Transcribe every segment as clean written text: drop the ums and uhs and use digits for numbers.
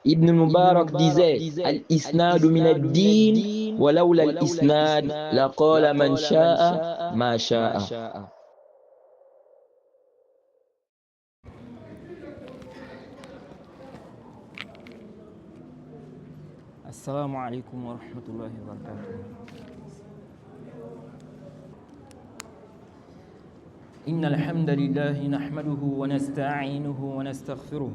Ibn Mubarak disait Al-Isnadu min ad-din, walawla al-Isnad, laqala man sha'a ma sha'a. السلام عليكم ورحمة الله وبركاته. إن الحمد لله نحمده ونستعينه ونستغفره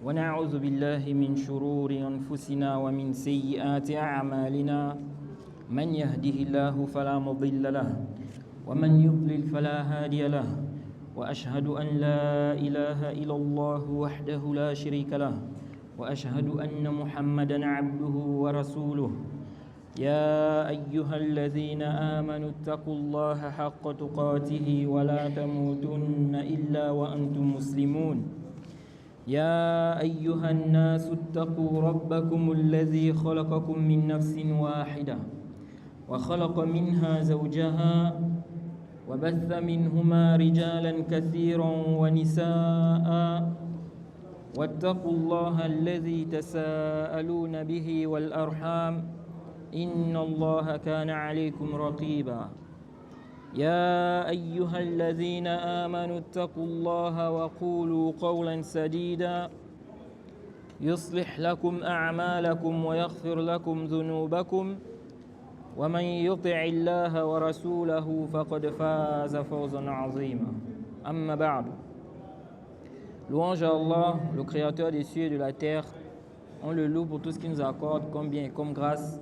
ونعوذ بالله من شرور أنفسنا ومن سيئات أعمالنا. من يهده الله فلا مضل له ومن يضلل فلا هادي له، وأشهد أن لا إله إلا الله وحده لا شريك له، وأشهد أن محمدًا عبده ورسوله. يا أيها الذين آمنوا اتقوا الله حق تقاته ولا تموتن إلا وأنتم مسلمون. يا أيها الناس اتقوا ربكم الذي خلقكم من نفس واحدة وخلق منها زوجها وبث منهما رجالا كثيرا ونساء، واتقوا الله الذي تساءلون به والأرحام إن الله كان عليكم رقيبا. يا أيها الذين آمنوا اتقوا الله وقولوا قولا سديدا يصلح لكم أعمالكم ويغفر لكم ذنوبكم، ومن يطع الله ورسوله فقد فاز فوزا عظيما. أما بعد. Louange à Allah, le créateur des cieux et de la terre. On le loue pour tout ce qu'il nous accorde comme bien et comme grâce.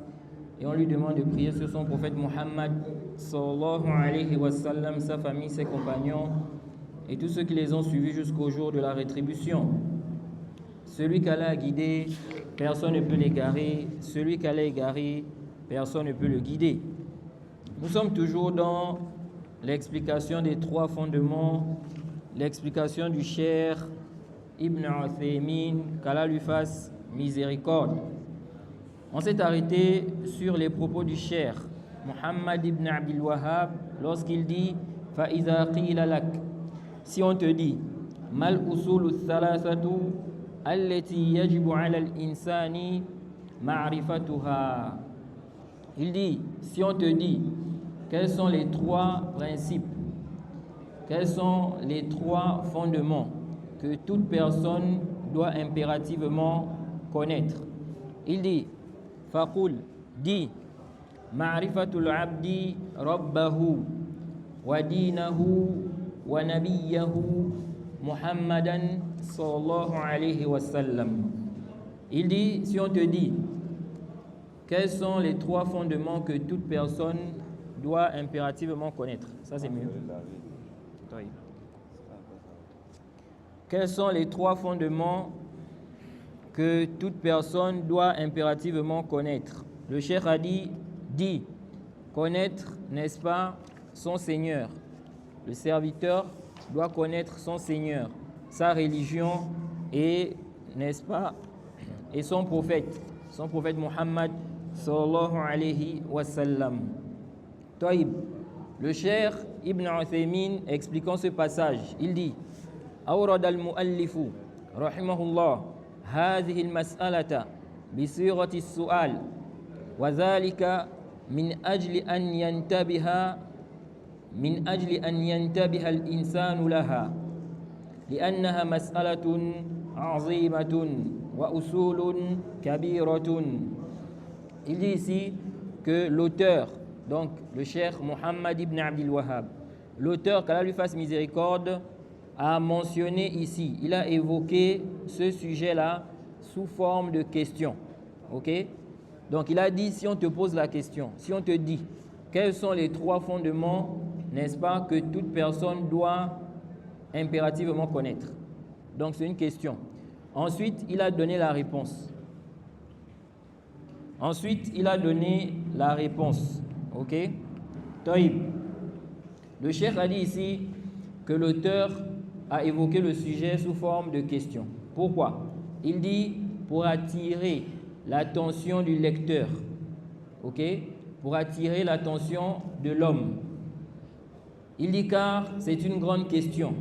Et on lui demande de prier sur son prophète Muhammad sallallahu alayhi wa sallam, sa famille, ses compagnons et tous ceux qui les ont suivis jusqu'au jour de la rétribution. Celui qu'Allah a guidé, personne ne peut l'égarer. Celui qu'Allah a égaré, personne ne peut le guider. Nous sommes toujours dans l'explication des trois fondements, l'explication du Cheikh Ibn Uthaymin, qu'Allah lui fasse miséricorde. On s'est arrêté sur les propos du Cheikh Muhammad ibn Abdul Wahhab lorsqu'il dit فَإِذَا قِيلَ لَكَ, si on te dit mal usul الثلاثة التي يجب على الإنسان معرفتها, il dit, si on te dit quels sont les trois principes, quels sont les trois fondements que toute personne doit impérativement connaître, il dit faqul, dit ma'rifatul abdi rabbahu wa dinahu wa nabiyahu Muhammadan sallallahu alayhi wa sallam. Il dit, si on te dit quels sont les trois fondements que toute personne doit impérativement connaître, ça c'est mieux. Quels sont les trois fondements que toute personne doit impérativement connaître? Le Cheikh a dit, connaître, n'est-ce pas, son Seigneur. Le serviteur doit connaître son Seigneur, sa religion et, n'est-ce pas, et son prophète Muhammad sallallahu alayhi wa sallam. Taïb, le Cheikh Ibn Uthaymin, expliquant ce passage, il dit أورد المؤلف رحمه الله هذه المسألة بصيغة السؤال، وذلك من أجل أن ينتبه الإنسان لها، لأنها مسألة عظيمة وأصول كبيرة. Il dit ici que l'auteur, donc le Cheikh Muhammad ibn Abdul Wahhab, l'auteur, qu'Allah lui fasse miséricorde, a mentionné ici, il a évoqué ce sujet-là sous forme de question. Ok? Donc il a dit, si on te pose la question, si on te dit quels sont les trois fondements, n'est-ce pas, que toute personne doit impérativement connaître. Donc c'est une question. Ensuite, il a donné la réponse. Ok? Taïb. Le Cheikh a dit ici que l'auteur a évoqué le sujet sous forme de question. Pourquoi? Il dit pour attirer l'attention du lecteur, ok? Pour attirer l'attention de l'homme. Il dit car c'est une grande question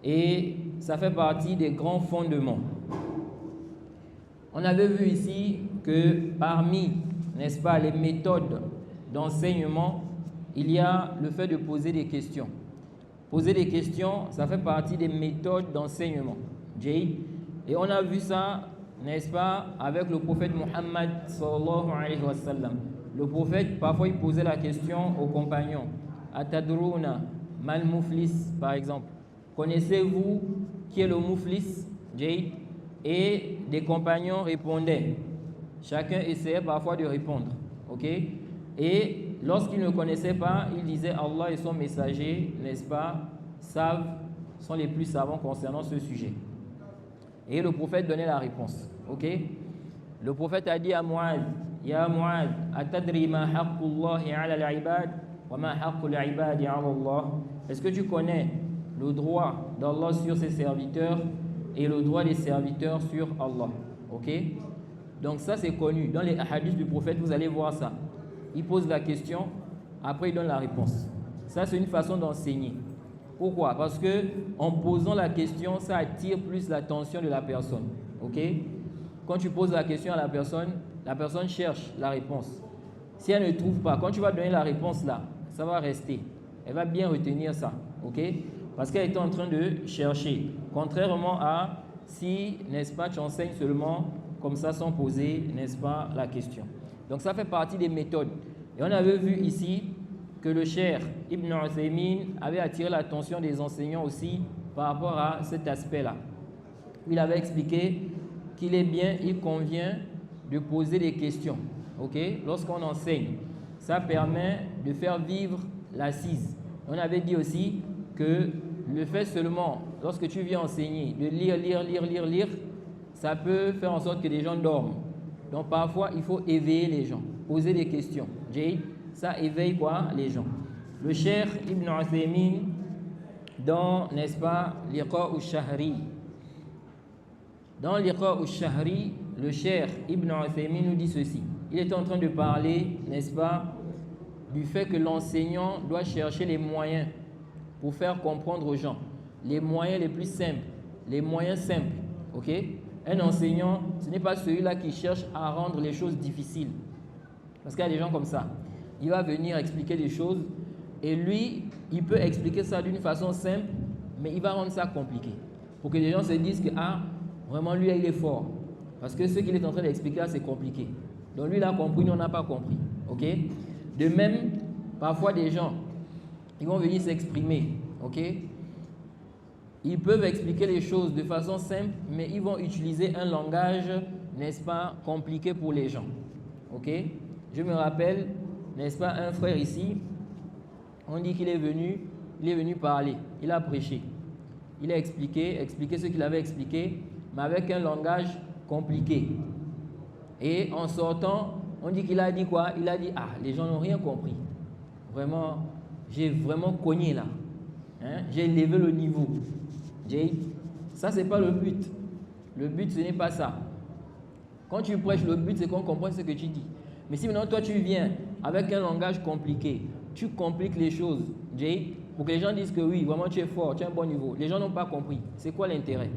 et ça fait partie des grands fondements. On avait vu ici que parmi, n'est-ce pas, les méthodes d'enseignement, il y a le fait de poser des questions. Poser des questions, ça fait partie des méthodes d'enseignement. Et on a vu ça, n'est-ce pas, avec le prophète Muhammad sallallahu alayhi wa sallam. Le prophète, parfois, il posait la question aux compagnons. Atadruna mal muflis, par exemple. Connaissez-vous qui est le muflis? Et des compagnons répondaient. Chacun essayait parfois de répondre. Ok? Et lorsqu'ils ne connaissaient pas, ils disaient Allah et son messager, n'est-ce pas, sont les plus savants concernant ce sujet. Et le prophète donnait la réponse. Ok? Le prophète a dit à Mu'adh, Ya Mu'adh, atadri ma haqqullahi ala al-ibad wa ma haqqul ibadi ala Allah. Est-ce que tu connais le droit d'Allah sur ses serviteurs et le droit des serviteurs sur Allah? Ok? Donc ça c'est connu. Dans les hadiths du prophète, vous allez voir ça. Il pose la question, après il donne la réponse. Ça c'est une façon d'enseigner. Pourquoi? Parce que en posant la question, ça attire plus l'attention de la personne. Ok? Quand tu poses la question à la personne cherche la réponse. Si elle ne trouve pas, quand tu vas donner la réponse là, ça va rester. Elle va bien retenir ça. Ok? Parce qu'elle est en train de chercher. Contrairement à si, n'est-ce pas, tu enseignes seulement comme ça sans poser, n'est-ce pas, la question. Donc ça fait partie des méthodes. Et on avait vu ici que le Cheikh Ibn Uthaymin avait attiré l'attention des enseignants aussi par rapport à cet aspect-là. Il avait expliqué il convient de poser des questions. Okay? Lorsqu'on enseigne, ça permet de faire vivre l'assise. On avait dit aussi que le fait seulement, lorsque tu viens enseigner, de lire, ça peut faire en sorte que les gens dorment. Donc parfois, il faut éveiller les gens, poser des questions. Ça éveille quoi? Les gens. Le Cheikh Ibn Uthaymin, dans, n'est-ce pas, Liqa al-Shahri. Dans Liqa al-Shahri, le Cheikh Ibn Uthaymin nous dit ceci. Il est en train de parler, n'est-ce pas, du fait que l'enseignant doit chercher les moyens pour faire comprendre aux gens. Les moyens les plus simples, les moyens simples. Ok? Un enseignant, ce n'est pas celui-là qui cherche à rendre les choses difficiles. Parce qu'il y a des gens comme ça. Il va venir expliquer des choses et lui, il peut expliquer ça d'une façon simple, mais il va rendre ça compliqué. Pour que les gens se disent que, vraiment lui, il est fort. Parce que ce qu'il est en train d'expliquer là, c'est compliqué. Donc lui, il a compris, nous, on n'a pas compris. Ok? De même, parfois des gens, ils vont venir s'exprimer. Ok? Ils peuvent expliquer les choses de façon simple, mais ils vont utiliser un langage, n'est-ce pas, compliqué pour les gens. Ok? Je me rappelle, n'est-ce pas, un frère ici, on dit qu'il est venu parler, il a prêché. Il a expliqué ce qu'il avait expliqué, mais avec un langage compliqué. Et en sortant, on dit qu'il a dit quoi? Il a dit, les gens n'ont rien compris. Vraiment, j'ai vraiment cogné là. J'ai élevé le niveau. Ça, ce n'est pas le but. Le but, ce n'est pas ça. Quand tu prêches, le but, c'est qu'on comprenne ce que tu dis. Mais si maintenant, toi, tu viens avec un langage compliqué, tu compliques les choses, pour que les gens disent que oui, vraiment, tu es fort, tu as un bon niveau. Les gens n'ont pas compris. C'est quoi l'intérêt?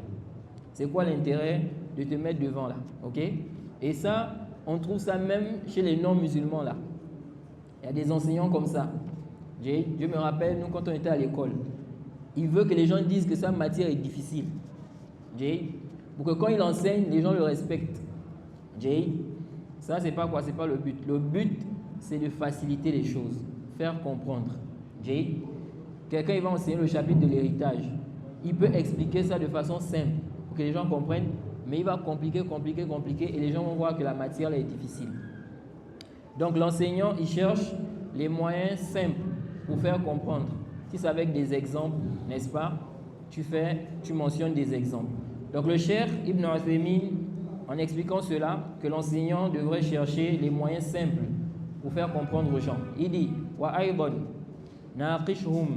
C'est quoi l'intérêt de te mettre devant là? Ok? Et ça, on trouve ça même chez les non-musulmans là. Il y a des enseignants comme ça. Je me rappelle, nous, quand on était à l'école, il veut que les gens disent que sa matière est difficile. Pour que quand il enseigne, les gens le respectent. Ça, c'est pas quoi? C'est pas le but. Le but, c'est de faciliter les choses, faire comprendre. Quelqu'un il va enseigner le chapitre de l'héritage. Il peut expliquer ça de façon simple pour que les gens comprennent, mais il va compliquer et les gens vont voir que la matière là, est difficile. Donc l'enseignant, il cherche les moyens simples pour faire comprendre. Si c'est avec des exemples, n'est-ce pas, tu mentionnes des exemples. Donc le Cheikh Ibn Uthaymin, en expliquant cela, que l'enseignant devrait chercher les moyens simples pour faire comprendre aux gens. Il dit wa aydan naqishhum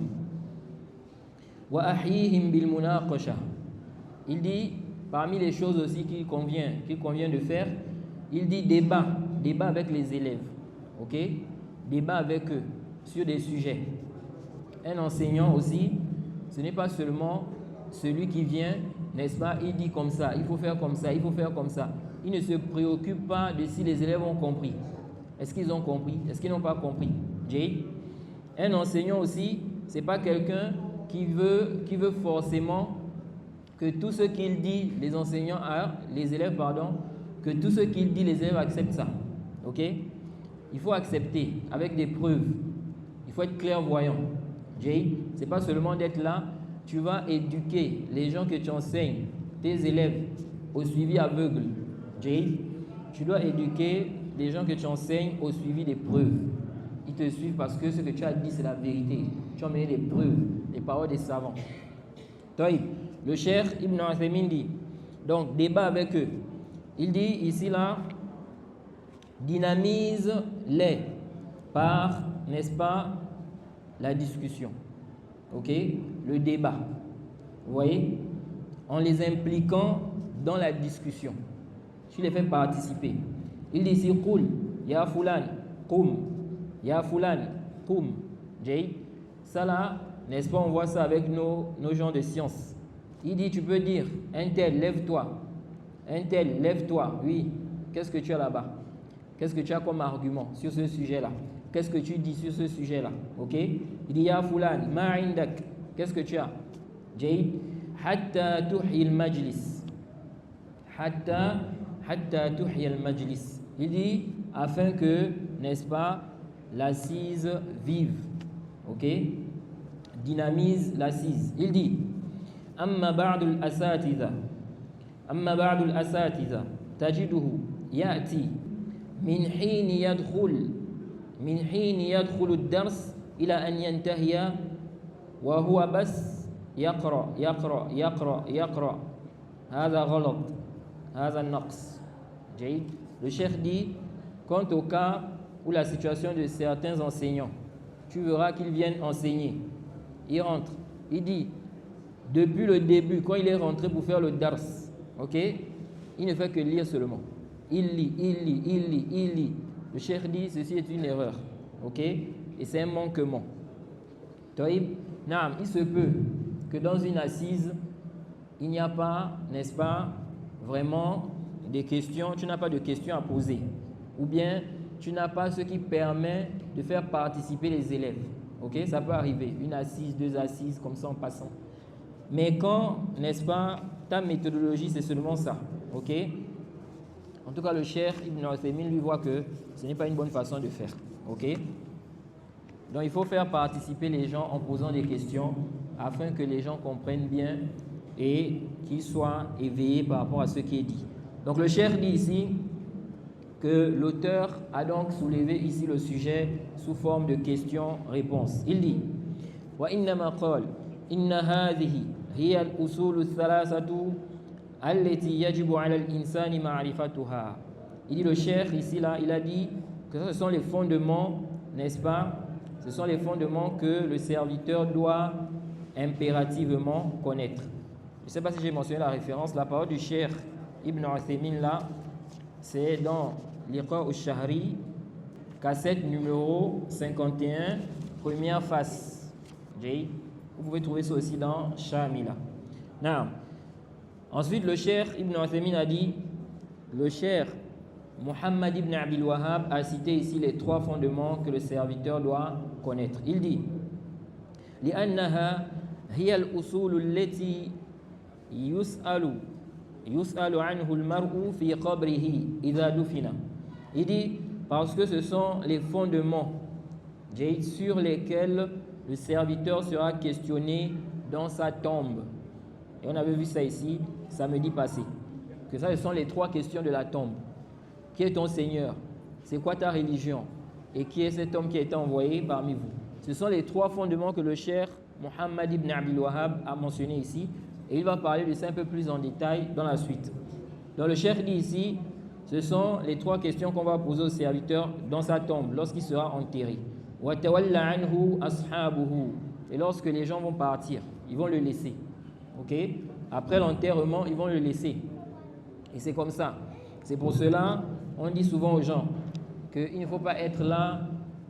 wa ahyihim bil munaqasha. Il dit parmi les choses aussi qu'il convient de faire, il dit débat avec les élèves. OK? Débat avec eux sur des sujets. Un enseignant aussi, ce n'est pas seulement celui qui vient n'est-ce pas, il dit comme ça, il faut faire comme ça, il faut faire comme ça. Il ne se préoccupe pas de si les élèves ont compris. Est-ce qu'ils ont compris? Est-ce qu'ils n'ont pas compris? Jay. Un enseignant aussi, ce n'est pas quelqu'un qui veut forcément que tout ce qu'il dit, les élèves, que tout ce qu'il dit, les élèves acceptent ça. Ok? Il faut accepter avec des preuves. Il faut être clairvoyant. Jay, ce n'est pas seulement d'être là, tu vas éduquer les gens que tu enseignes, tes élèves, au suivi aveugle. Jay, tu dois éduquer les gens que tu enseignes au suivi des preuves. Ils te suivent parce que ce que tu as dit, c'est la vérité. Tu as mené des preuves, les paroles des savants. Taïb, le Cheikh Ibn Uthaymin dit, donc débat avec eux. Il dit ici là, dynamise-les par, n'est-ce pas, la discussion. Ok? Le débat. Vous voyez? En les impliquant dans la discussion. Tu les fais participer. Il dit ici, Qul, ya fulan, qum, ya fulan, qum. Jay. Ça là, n'est-ce pas, on voit ça avec nos gens de science. Il dit, tu peux dire, un tel, lève-toi. Un tel, lève-toi. Oui. Qu'est-ce que tu as là-bas? Qu'est-ce que tu as comme argument sur ce sujet-là? Qu'est-ce que tu dis sur ce sujet-là? Ok? Il dit, ya fulan, ma indak. Qu'est-ce que tu as? Jay. Hatta tuhyi al-majlis. Hatta tuhyi al-majlis. Il dit, afin que, n'est-ce pas, l'assise vive. Ok? Dynamise l'assise. Il dit, Amma ba'dul asatiza. Amma ba'dul asatiza. Tajiduhu ya'ti min hini yadkhul ad-dars ila an yantahiya wa huwa bas yaqra. Hadha ghalat. Hadha naqs. Jaïd. Le cheikh dit, quant au cas où la situation de certains enseignants, tu verras qu'ils viennent enseigner. Il rentre. Il dit, depuis le début, quand il est rentré pour faire le dars, ok, il ne fait que lire seulement. Il lit. Le cheikh dit, ceci est une erreur. Ok? Et c'est un manquement. Taïb, naam, il se peut que dans une assise, il n'y a pas, n'est-ce pas, vraiment des questions, tu n'as pas de questions à poser. Ou bien, tu n'as pas ce qui permet de faire participer les élèves. Ok? Ça peut arriver. Une assise, deux assises, comme ça en passant. Mais quand, n'est-ce pas, ta méthodologie, c'est seulement ça. Ok? En tout cas, le Cheikh Ibn Uthaymin lui voit que ce n'est pas une bonne façon de faire. Ok? Donc, il faut faire participer les gens en posant des questions afin que les gens comprennent bien et qu'ils soient éveillés par rapport à ce qui est dit. Donc, le Cheikh dit ici que l'auteur a donc soulevé ici le sujet sous forme de questions-réponses. Il dit wa innama qala inna hadhihi hiya al-usul ath-thalathatu allati yajibu 'ala al-insani ma'rifatuha. Il dit le cheikh ici là, il a dit que ce sont les fondements, n'est-ce pas? Ce sont les fondements que le serviteur doit impérativement connaître. Je ne sais pas si j'ai mentionné la référence, la parole du cheikh Ibn Uthaymin là, c'est dans l'Iqa al-Shahri, cassette numéro 51, première face. Vous pouvez trouver ça aussi dans Shamila. Now, ensuite, le cheikh Ibn Uthaymin a dit, le cheikh Muhammad ibn Abdul Wahhab a cité ici les trois fondements que le serviteur doit connaître. Il dit لأنها هي الأصول التي يسأل عنه المرء في قبره إذا دفن. Il dit parce que ce sont les fondements sur lesquels le serviteur sera questionné dans sa tombe. Et on avait vu ça ici samedi passé, que ça ce sont les trois questions de la tombe. Qui est ton Seigneur? C'est quoi ta religion? Et qui est cet homme qui a été envoyé parmi vous? Ce sont les trois fondements que le cheikh Muhammad ibn Abdul Wahhab a mentionné ici. Et il va parler de ça un peu plus en détail dans la suite. Donc le cheikh dit ici, ce sont les trois questions qu'on va poser au serviteur dans sa tombe lorsqu'il sera enterré. Et lorsque les gens vont partir, ils vont le laisser. Ok? Après l'enterrement, ils vont le laisser. Et c'est comme ça. C'est pour cela, on dit souvent aux gens qu'il ne faut pas être là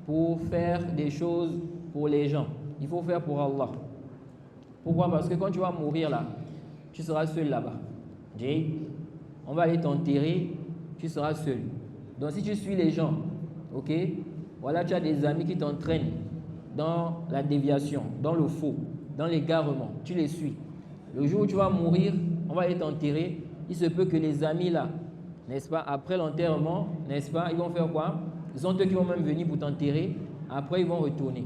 pour faire des choses pour les gens. Il faut faire pour Allah. Pourquoi? Parce que quand tu vas mourir là, tu seras seul là-bas. Jay, on va aller t'enterrer, tu seras seul. Donc si tu suis les gens, ok, voilà, tu as des amis qui t'entraînent dans la déviation, dans le faux, dans l'égarement, tu les suis. Le jour où tu vas mourir, on va aller t'enterrer. Il se peut que les amis là, n'est-ce pas, après l'enterrement, n'est-ce pas, ils vont faire quoi? Ils sont eux qui vont même venir pour t'enterrer. Après, ils vont retourner.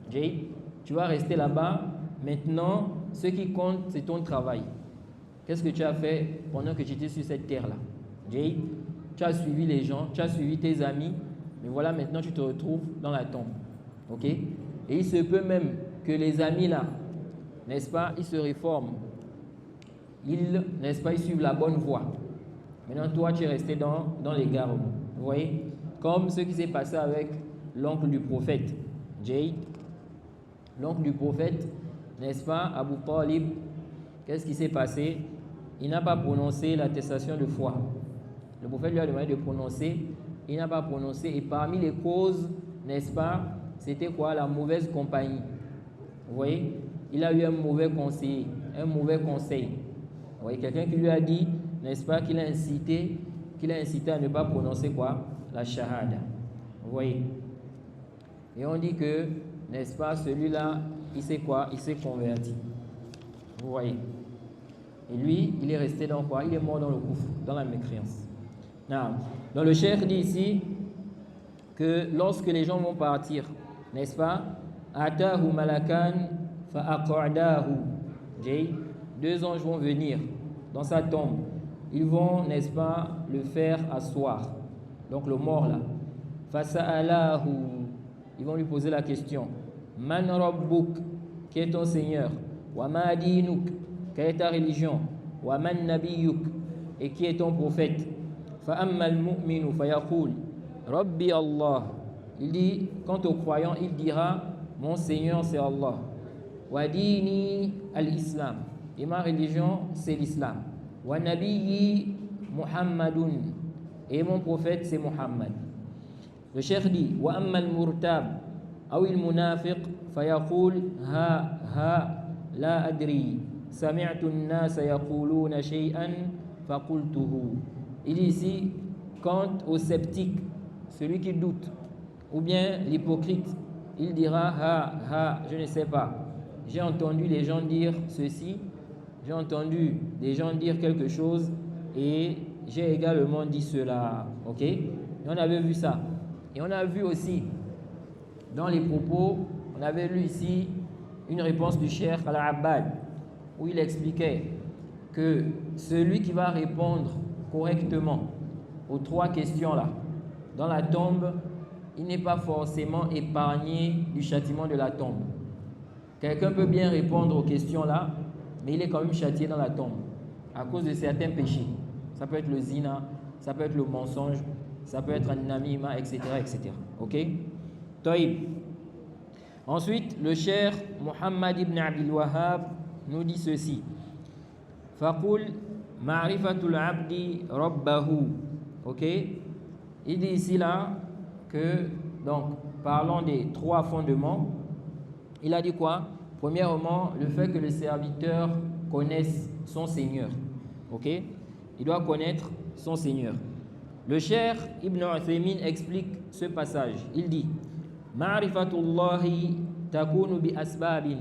Jay, tu vas rester là-bas. Maintenant, ce qui compte, c'est ton travail. Qu'est-ce que tu as fait pendant que tu étais sur cette terre-là? Jay, tu as suivi les gens, tu as suivi tes amis, mais voilà, maintenant tu te retrouves dans la tombe. Ok? Et il se peut même que les amis là, n'est-ce pas, ils se réforment. Ils, n'est-ce pas, ils suivent la bonne voie. Maintenant, toi, tu es resté dans l'égarement. Vous voyez? Comme ce qui s'est passé avec l'oncle du prophète, Jay. L'oncle du prophète, n'est-ce pas, Abu Talib, qu'est-ce qui s'est passé? Il n'a pas prononcé l'attestation de foi. Le prophète lui a demandé de prononcer, il n'a pas prononcé. Et parmi les causes, n'est-ce pas, c'était quoi? La mauvaise compagnie. Vous voyez? Il a eu un mauvais conseiller, un mauvais conseil. Vous voyez, quelqu'un qui lui a dit, n'est-ce pas, qu'il a incité à ne pas prononcer quoi? La shahada. Vous voyez? Et on dit que, n'est-ce pas, celui-là, il sait quoi? Il s'est converti. Vous voyez? Et lui, il est resté dans quoi? Il est mort dans le kufr, dans la mécréance. Donc le cheikh dit ici que lorsque les gens vont partir, n'est-ce pas? Atahu malakan fa aq'adahu. Deux anges vont venir dans sa tombe. Ils vont, n'est-ce pas, le faire asseoir. Donc le mort là. Fasa'alahu. Ils vont lui poser la question. Man rabbuk, qui est ton Seigneur? Wa ma dinuk, quelle est ta religion? Wa man nabiyuk, et qui est ton prophète? Fa amma al-mu'minu fa yaqul Rabbi Allah. Il dit, quant au croyant, il dira, mon Seigneur c'est Allah. Wa dini al-islam, et ma religion c'est l'islam. Wa nabiyyi Muhammadun, et mon prophète c'est Muhammad. Le cheikh dit, wa amma al-murtab aw al-munafiq fa yaqul ha la adri sami'tu an-nas yaquluna shay'an fa qultuhu. Il dit ici, quant au sceptique, celui qui doute, ou bien l'hypocrite, il dira je ne sais pas. J'ai entendu les gens dire ceci, j'ai entendu des gens dire quelque chose et j'ai également dit cela. Ok? Et on avait vu ça. Et on a vu aussi dans les propos, on avait lu ici une réponse du cheikh Al-Abbad où il expliquait que celui qui va répondre correctement aux trois questions-là, dans la tombe, il n'est pas forcément épargné du châtiment de la tombe. Quelqu'un peut bien répondre aux questions-là, mais il est quand même châtié dans la tombe à cause de certains péchés. Ça peut être le zina, ça peut être le mensonge, ça peut être un namima, etc. etc. Ok? Taïb. Ensuite, le cheikh Muhammad ibn Abdul Wahhab nous dit ceci. Faqul ma'rifatul abdi rabbahu. Ok? Il dit ici là que, donc, parlons des trois fondements. Il a dit quoi? Premièrement, le fait que le serviteur connaisse son Seigneur. Ok? Il doit connaître son Seigneur. Le cheikh Ibn Uthaymin explique ce passage. Il dit Ma'rifatullahi takunu bi asbabin.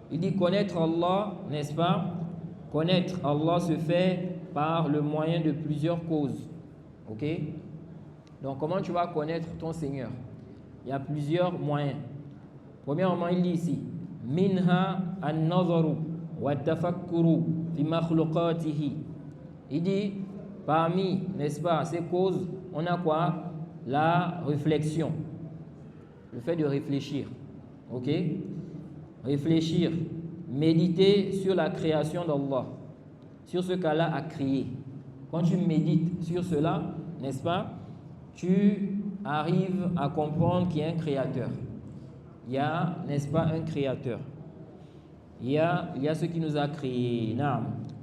Il dit connaître Allah, n'est-ce pas? Connaître Allah se fait par le moyen de plusieurs causes. Ok? Donc comment tu vas connaître ton Seigneur? Il y a plusieurs moyens. Premièrement, il dit ici Minha an-nazaru wa tafakkuru fi makhluqatihi. Il dit parmi, n'est-ce pas, ces causes, on a quoi? La réflexion. Le fait de réfléchir. Ok? Réfléchir. Méditer sur la création d'Allah. Sur ce qu'Allah a créé. Quand tu médites sur cela, n'est-ce pas? Tu arrives à comprendre qu'il y a un créateur. Il y a, n'est-ce pas, un créateur. Il y a ce qui nous a créé.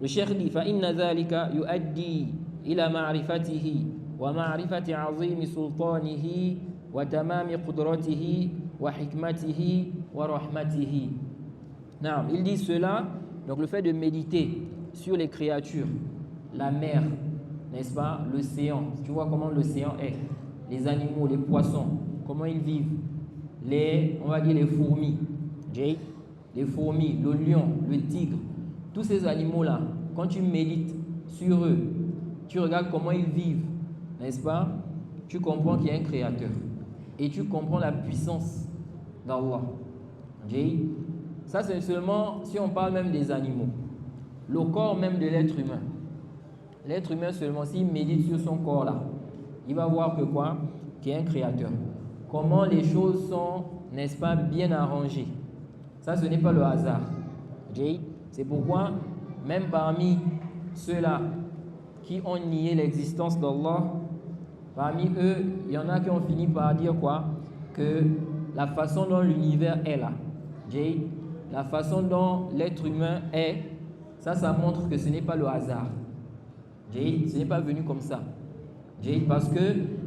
Le cheikh dit فَإِنَّ ذَلِكَ يُؤَدِّي إِلَى مَعْرِفَتِهِ وَمَعْرِفَةِ عَظِيمِ سُلْطَانِهِ وَتَمَامِ قُدْرَتِهِ وَحِكْمَتِهِ وَرَحْمَتِهِ. Il dit cela, donc le fait de méditer sur les créatures, la mer, n'est-ce pas, l'océan, tu vois comment l'océan est, les animaux, les poissons, comment ils vivent, on va dire les fourmis, les fourmis, le lion, le tigre, tous ces animaux-là, quand tu médites sur eux, tu regardes comment ils vivent, n'est-ce pas, tu comprends qu'il y a un créateur et tu comprends la puissance d'Allah. Ça, c'est seulement si on parle même des animaux. Le corps même de l'être humain. L'être humain seulement, s'il médite sur son corps là, il va voir que quoi? Qu'il y a un créateur. Comment les choses sont, n'est-ce pas, bien arrangées. Ça, ce n'est pas le hasard. C'est pourquoi, même parmi ceux-là qui ont nié l'existence d'Allah, parmi eux, il y en a qui ont fini par dire quoi? Que la façon dont l'univers est là, la façon dont l'être humain est, ça montre que ce n'est pas le hasard. Ce n'est pas venu comme ça. Parce que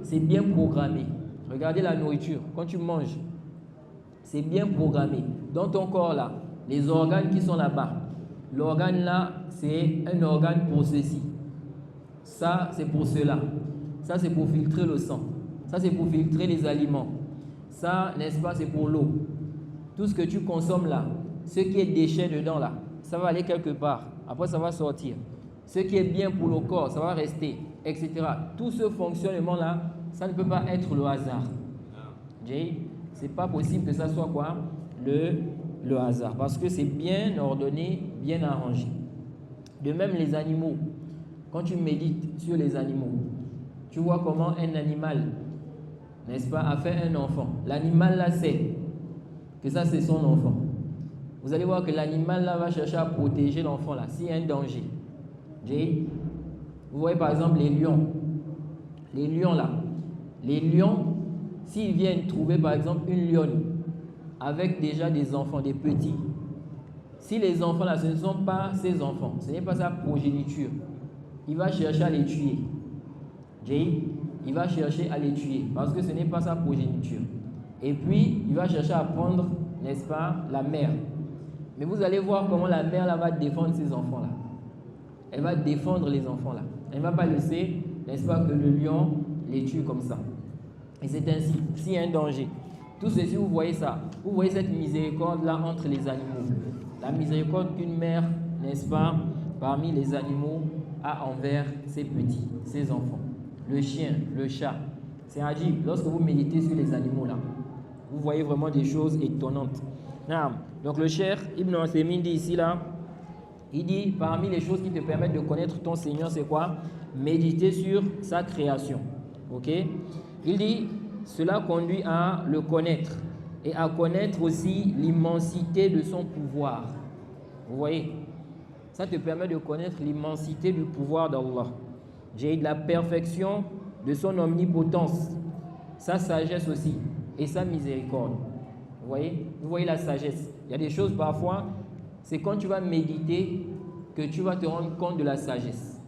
c'est bien programmé. Regardez la nourriture, quand tu manges, c'est bien programmé. Dans ton corps là, les organes qui sont là-bas, l'organe là, c'est un organe pour ceci. Ça, c'est pour cela. Ça, c'est pour filtrer le sang. Ça, c'est pour filtrer les aliments. Ça, n'est-ce pas, c'est pour l'eau. Tout ce que tu consommes là, ce qui est déchet dedans là, ça va aller quelque part. Après, ça va sortir. Ce qui est bien pour le corps, ça va rester, etc. Tout ce fonctionnement-là, ça ne peut pas être le hasard. C'est pas possible que ça soit quoi? Le hasard. Parce que c'est bien ordonné, bien arrangé. De même, les animaux. Quand tu médites sur les animaux, tu vois comment un animal, n'est-ce pas, a fait un enfant. L'animal là sait que ça c'est son enfant. Vous allez voir que l'animal là va chercher à protéger l'enfant là, s'il y a un danger. Vous voyez par exemple les lions. Les lions là. Les lions, s'ils viennent trouver par exemple une lionne avec déjà des enfants, des petits, si les enfants là, ce ne sont pas ses enfants, ce n'est pas sa progéniture, il va chercher à les tuer. Il va chercher à les tuer parce que ce n'est pas sa progéniture. Et puis, il va chercher à prendre, n'est-ce pas, la mère. Mais vous allez voir comment la mère là, va défendre ses enfants-là. Elle va défendre les enfants-là. Elle ne va pas laisser, n'est-ce pas, que le lion les tue comme ça. Et c'est ainsi, s'il y a un danger. Tout ceci, vous voyez ça. Vous voyez cette miséricorde-là entre les animaux. La miséricorde qu'une mère, n'est-ce pas, parmi les animaux, a envers ses petits, ses enfants. Le chien, le chat. C'est ajib. Lorsque vous méditez sur les animaux là, vous voyez vraiment des choses étonnantes. Donc le Cheikh Ibn Uthaymin dit ici là, il dit parmi les choses qui te permettent de connaître ton Seigneur, c'est quoi? Méditer sur sa création. Ok? Il dit cela conduit à le connaître et à connaître aussi l'immensité de son pouvoir. Vous voyez? Ça te permet de connaître l'immensité du pouvoir d'Allah. J'ai de la perfection de son omnipotence, sa sagesse aussi et sa miséricorde. Vous voyez la sagesse. Il y a des choses parfois, c'est quand tu vas méditer que tu vas te rendre compte de la sagesse.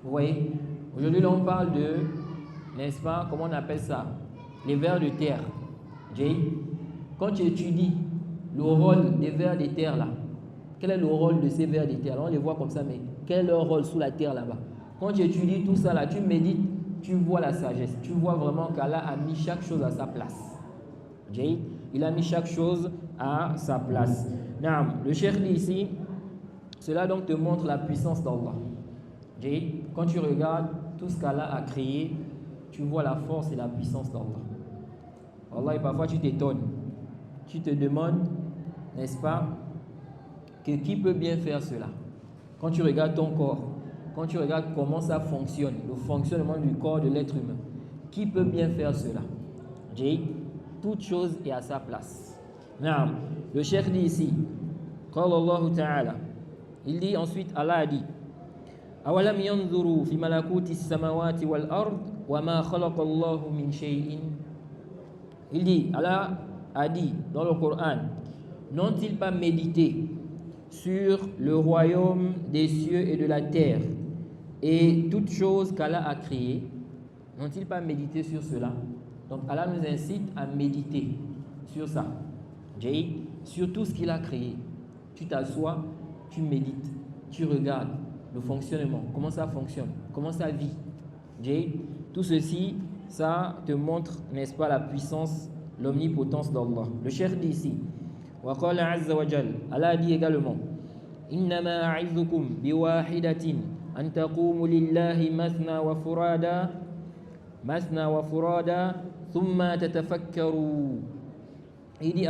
Vous voyez, aujourd'hui là on parle de, n'est-ce pas, comment on appelle ça? Les vers de terre. Quand tu étudies le rôle des vers de terre là, quel est le rôle de ces vers de terre là? On les voit comme ça, mais quel est leur rôle sous la terre là-bas? Quand tu étudies tout ça là, tu médites, tu vois la sagesse. Tu vois vraiment qu'Allah a mis chaque chose à sa place. Il a mis chaque chose à sa place. Le cheikh dit ici, cela donc te montre la puissance d'Allah. Quand tu regardes tout ce qu'Allah a créé, tu vois la force et la puissance d'Allah. Allah, et parfois tu t'étonnes. Tu te demandes, n'est-ce pas, que qui peut bien faire cela? Quand tu regardes ton corps, quand tu regardes comment ça fonctionne, le fonctionnement du corps de l'être humain, qui peut bien faire cela? Toute chose est à sa place. Le cheikh dit ici, قال الله تعالى, il dit ensuite, Allah a dit, أولم ينظروا في ملكوت السماوات والأرض وما خلق الله من شيء. Il dit, Allah a dit dans le Coran, n'ont-ils pas médité sur le royaume des cieux et de la terre et toutes choses qu'Allah a créées? N'ont-ils pas médité sur cela? Donc Allah nous incite à méditer sur ça, sur tout ce qu'il a créé. Tu t'assois, tu médites. tu regardes le fonctionnement, comment ça fonctionne, comment ça vit. Tout ceci, ça te montre, n'est-ce pas, la puissance, l'omnipotence d'Allah. Le cheikh dit ici, wa qala azza wa jal, Allah dit également, innama a'idhukum biwahidatin an taqumu lillahi mathna wa furada thumma tatafakkaru. Il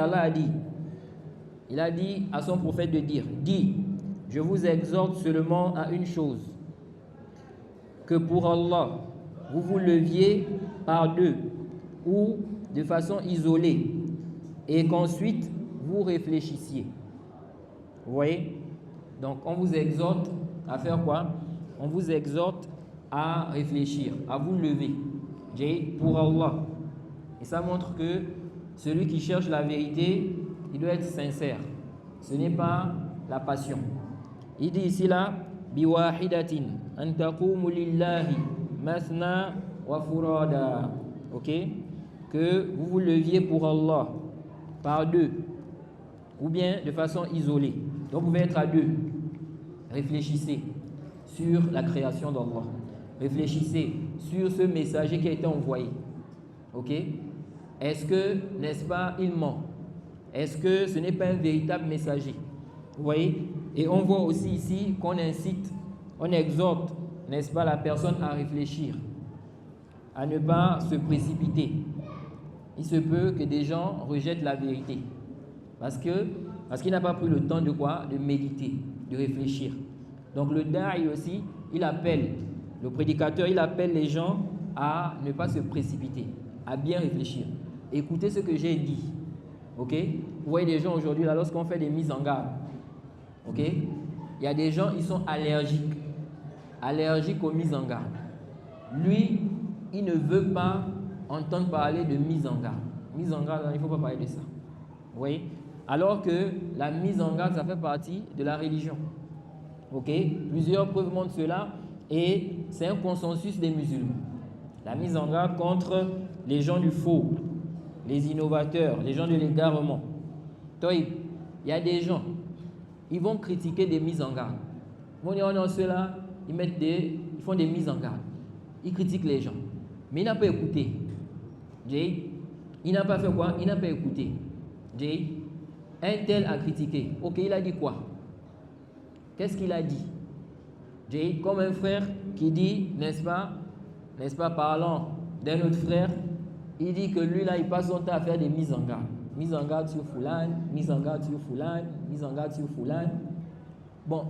a dit à son prophète de dire, dis, je vous exhorte seulement à une chose, que pour Allah, vous vous leviez par deux ou de façon isolée et qu'ensuite vous réfléchissiez. Vous voyez? Donc on vous exhorte à faire quoi? On vous exhorte à réfléchir, à vous lever pour Allah. Et ça montre que celui qui cherche la vérité, il doit être sincère. Ce n'est pas la passion. Il dit ici là, biwahidatin an taqumu lillahi mathna wa furada. Ok? Que vous vous leviez pour Allah par deux ou bien de façon isolée. Donc vous pouvez être à deux. Réfléchissez sur la création d'Allah. Réfléchissez sur ce messager qui a été envoyé. Ok? Est-ce que, n'est-ce pas, il ment? Est-ce que ce n'est pas un véritable messager? Vous voyez? Et on voit aussi ici qu'on incite, on exhorte, n'est-ce pas, la personne à réfléchir, à ne pas se précipiter. Il se peut que des gens rejettent la vérité parce qu'il n'a pas pris le temps de quoi? De méditer, de réfléchir. Donc le da'i aussi, il appelle, le prédicateur, il appelle les gens à ne pas se précipiter, à bien réfléchir. Écoutez ce que j'ai dit. Ok? Vous voyez des gens aujourd'hui, là, lorsqu'on fait des mises en garde, ok? Il y a des gens, ils sont allergiques aux mises en garde. Lui, il ne veut pas entendre parler de mise en garde. Mise en garde, il ne faut pas parler de ça. Vous voyez? Alors que la mise en garde, ça fait partie de la religion. Ok? Plusieurs preuves montrent cela et c'est un consensus des musulmans. La mise en garde contre les gens du faux, les innovateurs, les gens de l'égarement. Il y a des gens, ils vont critiquer des mises en garde. Ils vont dire, oh non, ceux-là, ils font des mises en garde. Ils critiquent les gens. Mais il n'a pas écouté. Il n'a pas fait quoi? Il n'a pas écouté. Un tel a critiqué. Ok, il a dit quoi? Qu'est-ce qu'il a dit? Comme un frère qui dit, n'est-ce pas, parlant d'un autre frère, il dit que lui là, il passe son temps à faire des mises en garde. Mise en garde sur Foulane, mise en garde sur Foulane, mise en garde sur Foulane. Bon,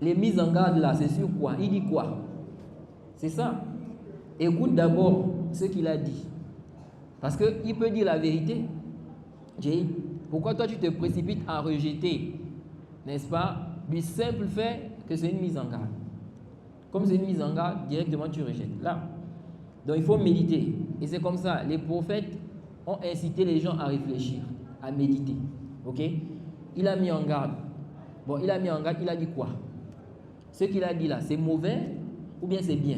les mises en garde là, c'est sur quoi? Il dit quoi? C'est ça. Écoute d'abord ce qu'il a dit. Parce qu'il peut dire la vérité. Pourquoi toi tu te précipites à rejeter, n'est-ce pas, du simple fait que c'est une mise en garde? Comme c'est une mise en garde, directement tu rejettes. Là. Donc il faut méditer. Et c'est comme ça, les prophètes ont incité les gens à réfléchir, à méditer. Ok? Il a mis en garde. Bon, il a mis en garde, il a dit quoi? Ce qu'il a dit là, c'est mauvais ou bien c'est bien?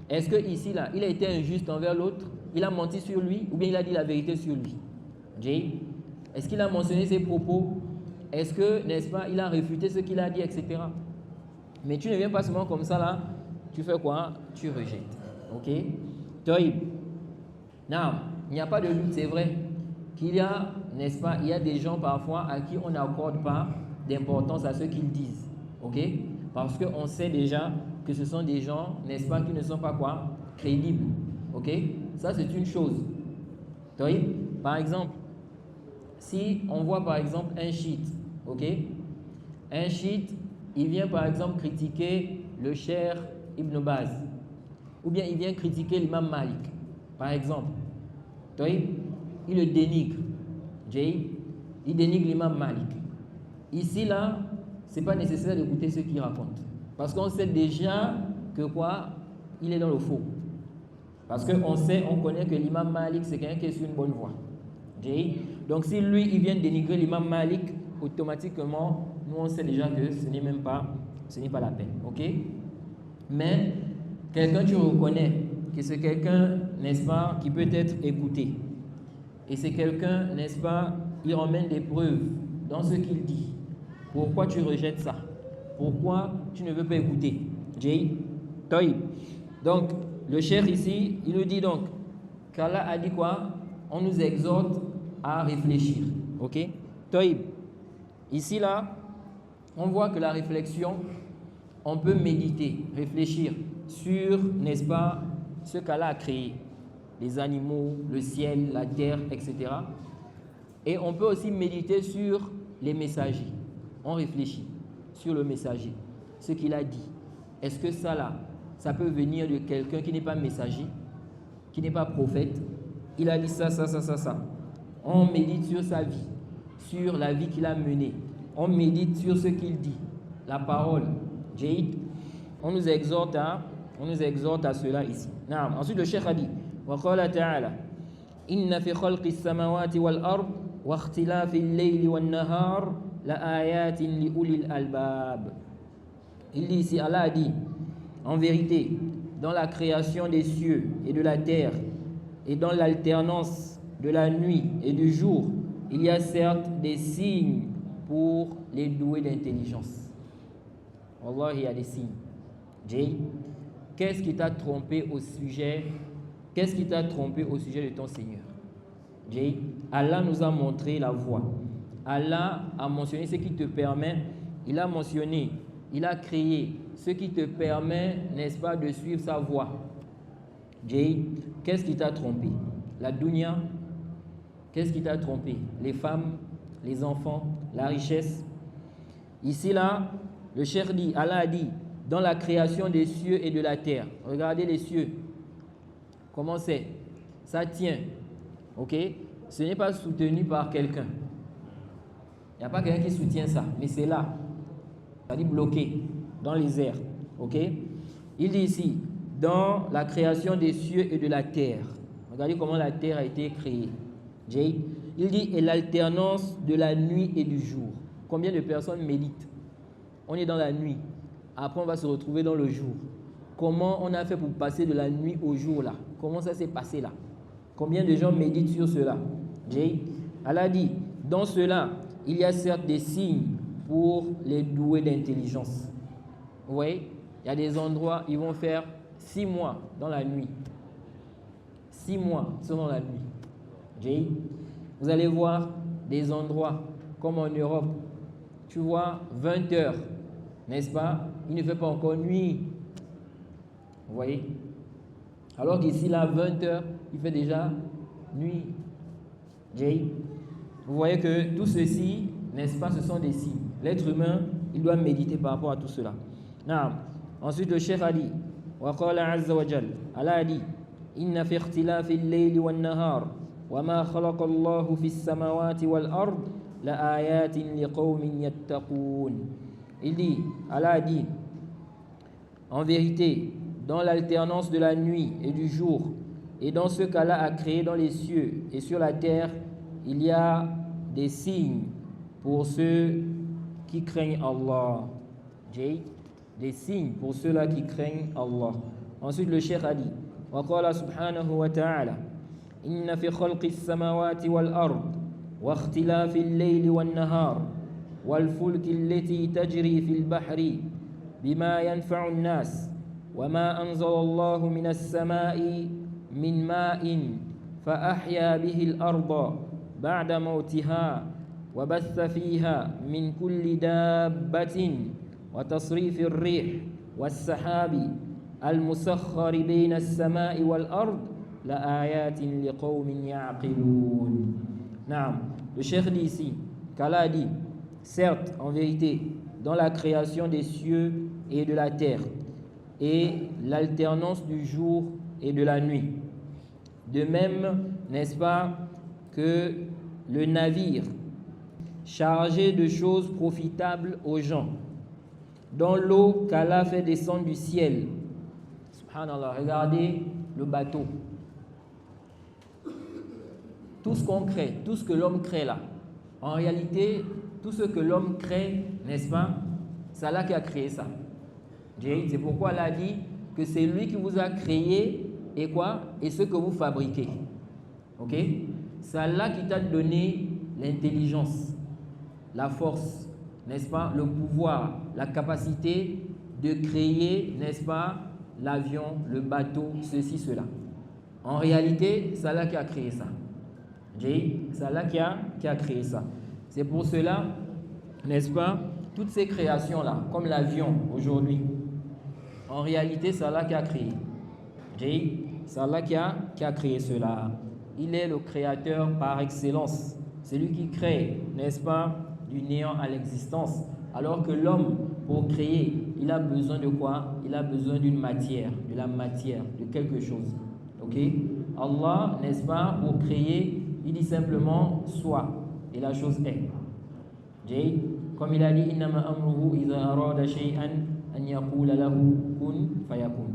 Est-ce que ici là, il a été injuste envers l'autre? Il a menti sur lui ou bien il a dit la vérité sur lui? Est-ce qu'il a mentionné ses propos? Est-ce que, n'est-ce pas, il a réfuté ce qu'il a dit, etc. Mais tu ne viens pas seulement comme ça là, tu fais quoi? Tu rejettes. Ok? Toïb. Non, il n'y a pas de doute, c'est vrai qu'il y a, n'est-ce pas, il y a des gens parfois à qui on n'accorde pas d'importance à ce qu'ils disent. Ok? Parce qu'on sait déjà que ce sont des gens, n'est-ce pas, qui ne sont pas quoi? Crédibles. Ok? Ça, c'est une chose. Toïb. Par exemple, si on voit par exemple un chiite, ok? Un chiite, il vient par exemple critiquer le Cheikh Ibn Baz, ou bien il vient critiquer l'imam Malik, par exemple. Il le dénigre. Il dénigre l'imam Malik. Ici, là, ce n'est pas nécessaire d'écouter ce qu'il raconte. Parce qu'on sait déjà que quoi? Il est dans le faux. Parce qu'on sait, on connaît que l'imam Malik, c'est quelqu'un qui est sur une bonne voie. Donc si lui, il vient dénigrer l'imam Malik, automatiquement, nous on sait déjà que ce n'est pas la peine. Ok? Mais quelqu'un, tu reconnais que c'est quelqu'un, n'est-ce pas, qui peut être écouté. Et c'est quelqu'un, n'est-ce pas, il emmène des preuves dans ce qu'il dit. Pourquoi tu rejettes ça? Pourquoi tu ne veux pas écouter? Jay, Toy. Donc, le cheikh ici, il nous dit donc qu'Allah a dit quoi? On nous exhorte à réfléchir. Ok? Toy. Ici, là, on voit que la réflexion, on peut méditer, réfléchir sur, n'est-ce pas, ce qu'Allah a créé. Les animaux, le ciel, la terre, etc. Et on peut aussi méditer sur les messagers. On réfléchit sur le messager, ce qu'il a dit. Est-ce que ça là, ça peut venir de quelqu'un qui n'est pas messager, qui n'est pas prophète? Il a dit ça. On médite sur sa vie, sur la vie qu'il a menée. On médite sur ce qu'il dit, la parole. Jade, on nous exhorte à cela ici. Ensuite, le cheikh a dit وقال تعالى إن في خلق السماوات والأرض واختلاف الليل والنهار لآيات لأولي الألباب. Il dit ici, Allah a dit, en vérité, dans la création des cieux et de la terre et dans l'alternance de la nuit et du jour, il y a certes des signes pour les doués d'intelligence. Wallah, il y a des signes. Jay, qu'est-ce qui t'a trompé au sujet de ton Seigneur? Jay, Allah nous a montré la voie. Allah a mentionné ce qui te permet, il a créé ce qui te permet, n'est-ce pas, de suivre sa voie. Jay, qu'est-ce qui t'a trompé? La dunya? Qu'est-ce qui t'a trompé? Les femmes, les enfants, la richesse? Ici là, le cheikh dit, Allah a dit, dans la création des cieux et de la terre. Regardez les cieux. Comment c'est? Ça tient. Ok? Ce n'est pas soutenu par quelqu'un. Il n'y a pas quelqu'un qui soutient ça, mais c'est là. Ça dit bloqué dans les airs. Ok? Il dit ici, dans la création des cieux et de la terre. Regardez comment la terre a été créée. Jay. Il dit, et l'alternance de la nuit et du jour. Combien de personnes méditent? On est dans la nuit. Après, on va se retrouver dans le jour. Comment on a fait pour passer de la nuit au jour là? Comment ça s'est passé là? Combien de gens méditent sur cela? Jay. Allah dit, dans cela, il y a certes des signes pour les doués d'intelligence. Vous voyez, il y a des endroits, ils vont faire 6 mois dans la nuit. 6 mois sont dans la nuit. Jay. Vous allez voir des endroits comme en Europe. Tu vois 20 heures, n'est-ce pas? Il ne fait pas encore nuit. Vous voyez? Alors qu'ici, là, 20 heures, il fait déjà nuit. Jay. Vous voyez que tout ceci, n'est-ce pas, ce sont des signes. L'être humain, il doit méditer par rapport à tout cela. Ensuite, le cheikh a dit, وقال عز وجل, Allah a dit, إن في اختلاف الليل والنهار وما خلق الله في السماوات والأرض لآيات لقوم يتقون. Il dit, Allah a dit, en vérité, dans l'alternance de la nuit et du jour, et dans ce qu'Allah a créé dans les cieux et sur la terre, il y a des signes pour ceux qui craignent Allah. Jay, des signes pour ceux-là qui craignent Allah. Ensuite, le cheikh a dit, وقال سبحانه وتعالى إن في خلق السماوات والأرض واختلاف الليل والنهار والفلك التي تجري في البحر بما ينفع الناس وما أنزل الله من السماء من ماء فأحيا به الأرض بعد موتها وبث فيها من كل دابة وتصريف الريح والسحاب المسخر بين السماء والأرض لآيات لقوم يعقلون. Le cheikh dit ici qu'Allah dit, certes, en vérité, dans la création des cieux et de la terre et l'alternance du jour et de la nuit. De même, n'est-ce pas, que le navire chargé de choses profitables aux gens, dans l'eau qu'Allah fait descendre du ciel. Subhanallah, regardez le bateau. Tout ce qu'on crée, tout ce que l'homme crée là, en réalité, tout ce que l'homme crée, n'est-ce pas, c'est Allah qui a créé ça. C'est pourquoi Allah dit que c'est lui qui vous a créé et quoi? Et ce que vous fabriquez. Ok? C'est Allah qui t'a donné l'intelligence, la force, n'est-ce pas, le pouvoir, la capacité de créer, n'est-ce pas, l'avion, le bateau, ceci, cela. En réalité, c'est Allah qui a créé ça. C'est Allah qui a créé ça. C'est pour cela, n'est-ce pas, toutes ces créations-là, comme l'avion aujourd'hui, en réalité, c'est Allah qui a créé. C'est Allah qui a créé cela. Il est le créateur par excellence. C'est lui qui crée, n'est-ce pas, du néant à l'existence. Alors que l'homme, pour créer, il a besoin de quoi? Il a besoin d'une matière, de la matière, de quelque chose. Ok? Allah, n'est-ce pas, pour créer, il dit simplement soit, et la chose est. Comme il a dit, innama amruhu idha arada shay'an an yaqula lahu kun fayakun.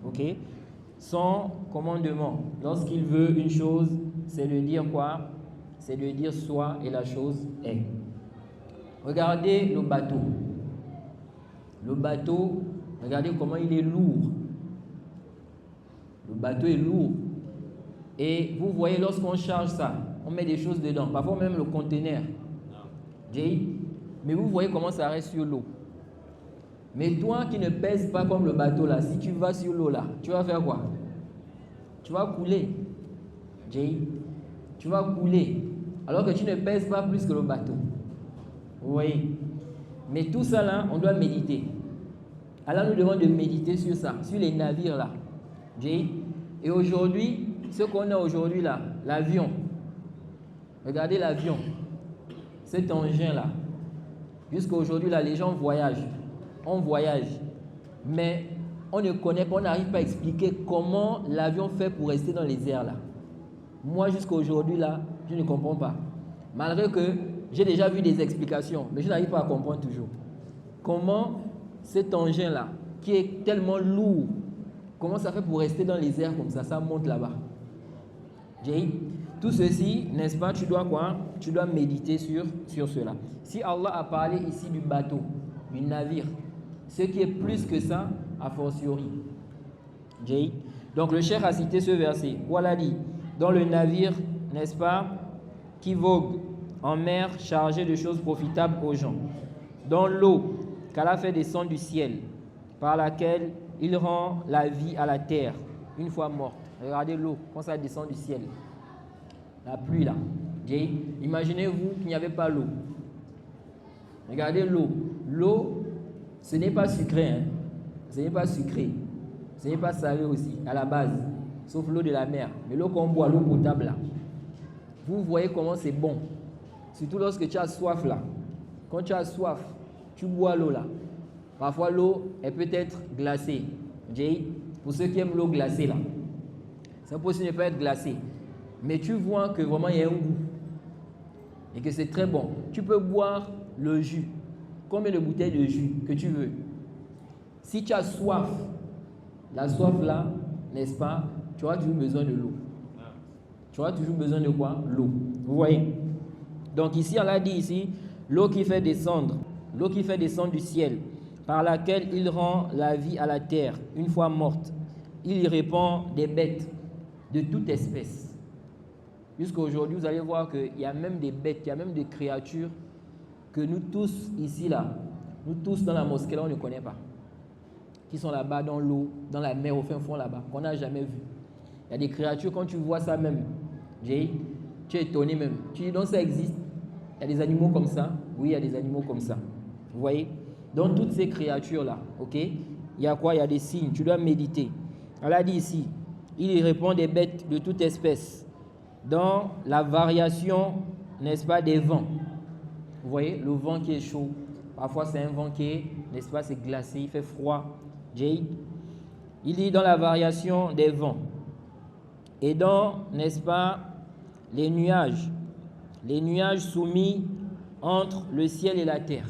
Ok? Son commandement, lorsqu'il veut une chose, c'est de dire quoi? C'est de dire soit et la chose est. Regardez le bateau. Le bateau, regardez comment il est lourd. Le bateau est lourd. Et vous voyez, lorsqu'on charge ça, on met des choses dedans, parfois même le conteneur. Mais vous voyez comment ça reste sur l'eau. Mais toi qui ne pèses pas comme le bateau là, si tu vas sur l'eau là, tu vas faire quoi? Tu vas couler. Tu vas couler. Alors que tu ne pèses pas plus que le bateau. Vous voyez? Mais tout ça là, on doit méditer. Allah nous demande de méditer sur ça, sur les navires là. Et aujourd'hui, ce qu'on a aujourd'hui là, l'avion. Regardez l'avion. Cet engin là. Jusqu'à aujourd'hui là, les gens voyagent. On voyage. Mais on ne connaît pas, on n'arrive pas à expliquer comment l'avion fait pour rester dans les airs là. Moi jusqu'à aujourd'hui là, je ne comprends pas. Malgré que j'ai déjà vu des explications, mais je n'arrive pas à comprendre toujours. Comment cet engin là, qui est tellement lourd, comment ça fait pour rester dans les airs comme ça monte là-bas. Tout ceci, n'est-ce pas, tu dois quoi? Tu dois méditer sur cela. Si Allah a parlé ici du bateau, du navire, ce qui est plus que ça, a fortiori. Donc le cheikh a cité ce verset. Voilà dit, dans le navire, n'est-ce pas, qui vogue en mer chargé de choses profitables aux gens. Dans l'eau qu'Allah fait descendre du ciel, par laquelle il rend la vie à la terre, une fois morte. Regardez l'eau, quand ça descend du ciel. La pluie là. Imaginez-vous qu'il n'y avait pas l'eau. Regardez l'eau. L'eau, ce n'est pas sucré. Hein? Ce n'est pas sucré. Ce n'est pas salé aussi, à la base. Sauf l'eau de la mer. Mais l'eau qu'on boit, l'eau potable là. Vous voyez comment c'est bon. Surtout lorsque tu as soif là. Quand tu as soif, tu bois l'eau là. Parfois l'eau, elle peut être glacée. Pour ceux qui aiment l'eau glacée là. Ça peut aussi ne pas être glacée. Mais tu vois que vraiment il y a un goût. Et que c'est très bon. Tu peux boire le jus. Combien de bouteilles de jus que tu veux. Si tu as soif, la soif là, n'est-ce pas, tu auras toujours besoin de l'eau. Tu auras toujours besoin de quoi? L'eau. Vous voyez? Donc ici, on l'a dit ici, l'eau qui fait descendre du ciel, par laquelle il rend la vie à la terre, une fois morte. Il y répand des bêtes de toute espèce. Jusqu'à aujourd'hui, vous allez voir qu'il y a même des bêtes, il y a même des créatures que nous tous ici, là, nous tous dans la mosquée, là, on ne connaît pas. Qui sont là-bas dans l'eau, dans la mer, au fin fond là-bas, qu'on n'a jamais vu. Il y a des créatures, quand tu vois ça même, tu es étonné même. Tu dis, donc ça existe. Il y a des animaux comme ça. Oui, il y a des animaux comme ça. Vous voyez? Dans toutes ces créatures-là, ok? Il y a quoi? Il y a des signes. Tu dois méditer. Elle a dit ici, il y répond des bêtes de toute espèce. Dans la variation, n'est-ce pas, des vents. Vous voyez, le vent qui est chaud. Parfois, c'est un vent qui est, n'est-ce pas, c'est glacé, il fait froid. Il dit dans la variation des vents. Et dans, n'est-ce pas, les nuages soumis entre le ciel et la terre.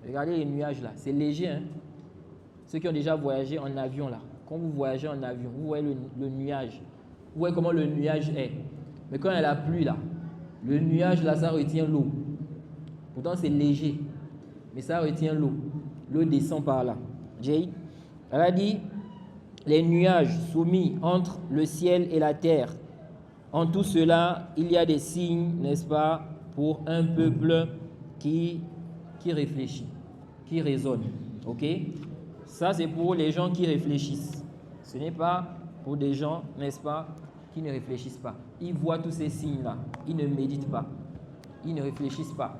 Regardez les nuages là, c'est léger. Hein? Ceux qui ont déjà voyagé en avion là, quand vous voyagez en avion, vous voyez le nuage. Vous voyez comment le nuage est. Mais quand il y a la pluie là, le nuage là, ça retient l'eau. Pourtant c'est léger, mais ça retient l'eau. L'eau descend par là. Elle a dit, les nuages soumis entre le ciel et la terre. En tout cela, il y a des signes, n'est-ce pas, pour un peuple qui qui réfléchit, qui raisonne. Ok? Ça, c'est pour les gens qui réfléchissent. Ce n'est pas pour des gens, n'est-ce pas, qui ne réfléchissent pas. Ils voient tous ces signes-là. Ils ne méditent pas. Ils ne réfléchissent pas.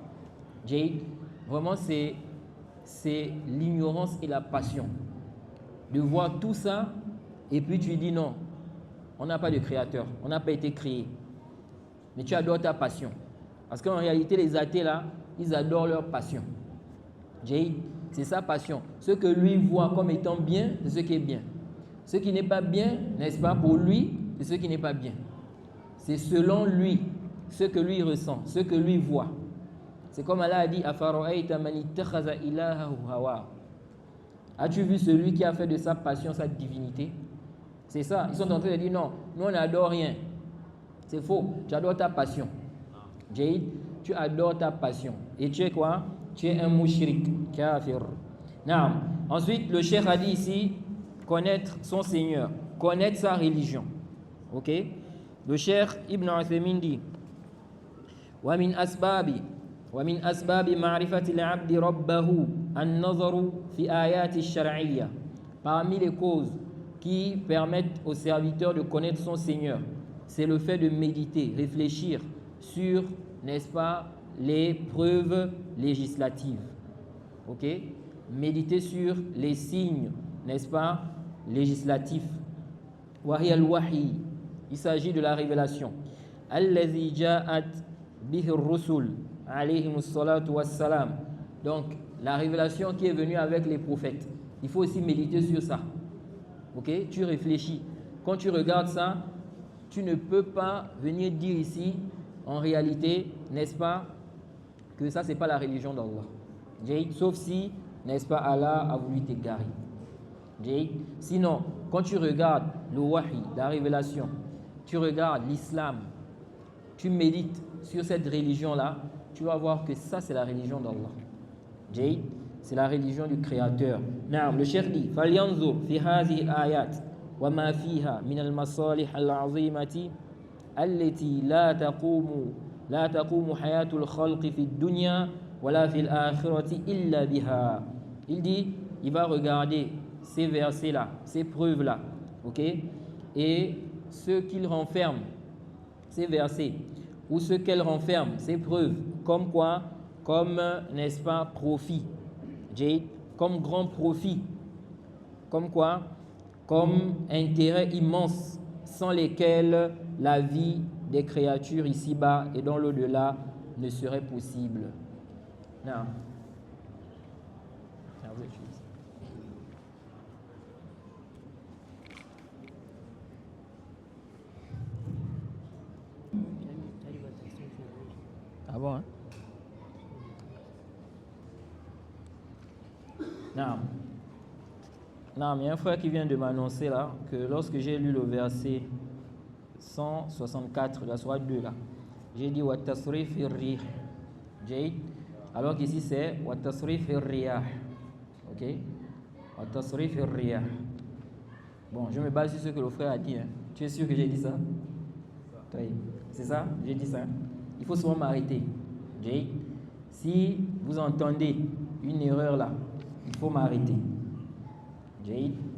Jade, vraiment, c'est l'ignorance et la passion. De voir tout ça, et puis tu dis non, on n'a pas de créateur, on n'a pas été créé. Mais tu adores ta passion. Parce qu'en réalité, les athées là, ils adorent leur passion. Jade, c'est sa passion. Ce que lui voit comme étant bien, c'est ce qui est bien. Ce qui n'est pas bien, n'est-ce pas, pour lui, c'est ce qui n'est pas bien. C'est selon lui, ce que lui ressent, ce que lui voit. C'est comme Allah a dit, as-tu vu celui qui a fait de sa passion sa divinité? C'est ça. Ils sont en train de dire non, nous on n'adore rien. C'est faux. Tu adores ta passion. Jade, tu adores ta passion. Et tu es quoi? Tu es un mushrik, kafir. Naam. Ensuite, le cheikh a dit ici, connaître son Seigneur, connaître sa religion. Ok? Le cheikh Ibn Uthaymin dit, ومن أسباب معرفة العبد ربه النظر في آيات الشرعية. Parmi les causes qui permettent au serviteur de connaître son Seigneur, c'est le fait de méditer, réfléchir sur, n'est-ce pas, les preuves législatives. Ok? Méditer sur les signes, n'est-ce pas, législatifs. وهي الوحي. Il s'agit de la révélation. الذي جاءت به الرسل عليهم الصلاة والسلام. Donc, la révélation qui est venue avec les prophètes. Il faut aussi méditer sur ça. Ok? Tu réfléchis. Quand tu regardes ça, tu ne peux pas venir dire ici, en réalité, n'est-ce pas, que ça, c'est pas la religion d'Allah. Sauf si, n'est-ce pas, Allah a voulu t'égarer. Sinon, quand tu regardes le wahi, la révélation, tu regardes l'islam, tu médites sur cette religion-là, tu vas voir que ça, c'est la religion d'Allah. C'est la religion du Créateur. Le cheikh dit, فَلْيَنْظُرْ فِي هَذِهِ الْآيَاتِ وَمَا فِيهَا مِنَ الْمَصَالِحِ الْعَظِيمَةِ التي لا تقوم حياة الخلق في الدنيا ولا في الآخرة إلا بها. Il dit, il va regarder ces versets-là, ces preuves-là, ok? Et ce qu'ils renferment, ces versets, ou ce qu'elles renferment, ces preuves, comme quoi? Comme, n'est-ce pas, profit, comme grand profit, comme quoi? Comme intérêt immense, sans lesquels la vie des créatures ici-bas et dans l'au-delà ne serait possible. Non. Ah bon, hein? Non, il y a un frère qui vient de m'annoncer là que lorsque j'ai lu le verset 164, la sourate 2 là, j'ai dit wa tasrif ar-rih, alors qu'ici c'est wa tasrif ar-riyah. Ok? Wa tasrif ar-riyah. Bon, je me base sur ce que le frère a dit, hein. Tu es sûr que j'ai dit ça? C'est ça? J'ai dit ça. Il faut souvent m'arrêter. Si vous entendez une erreur là, il faut m'arrêter.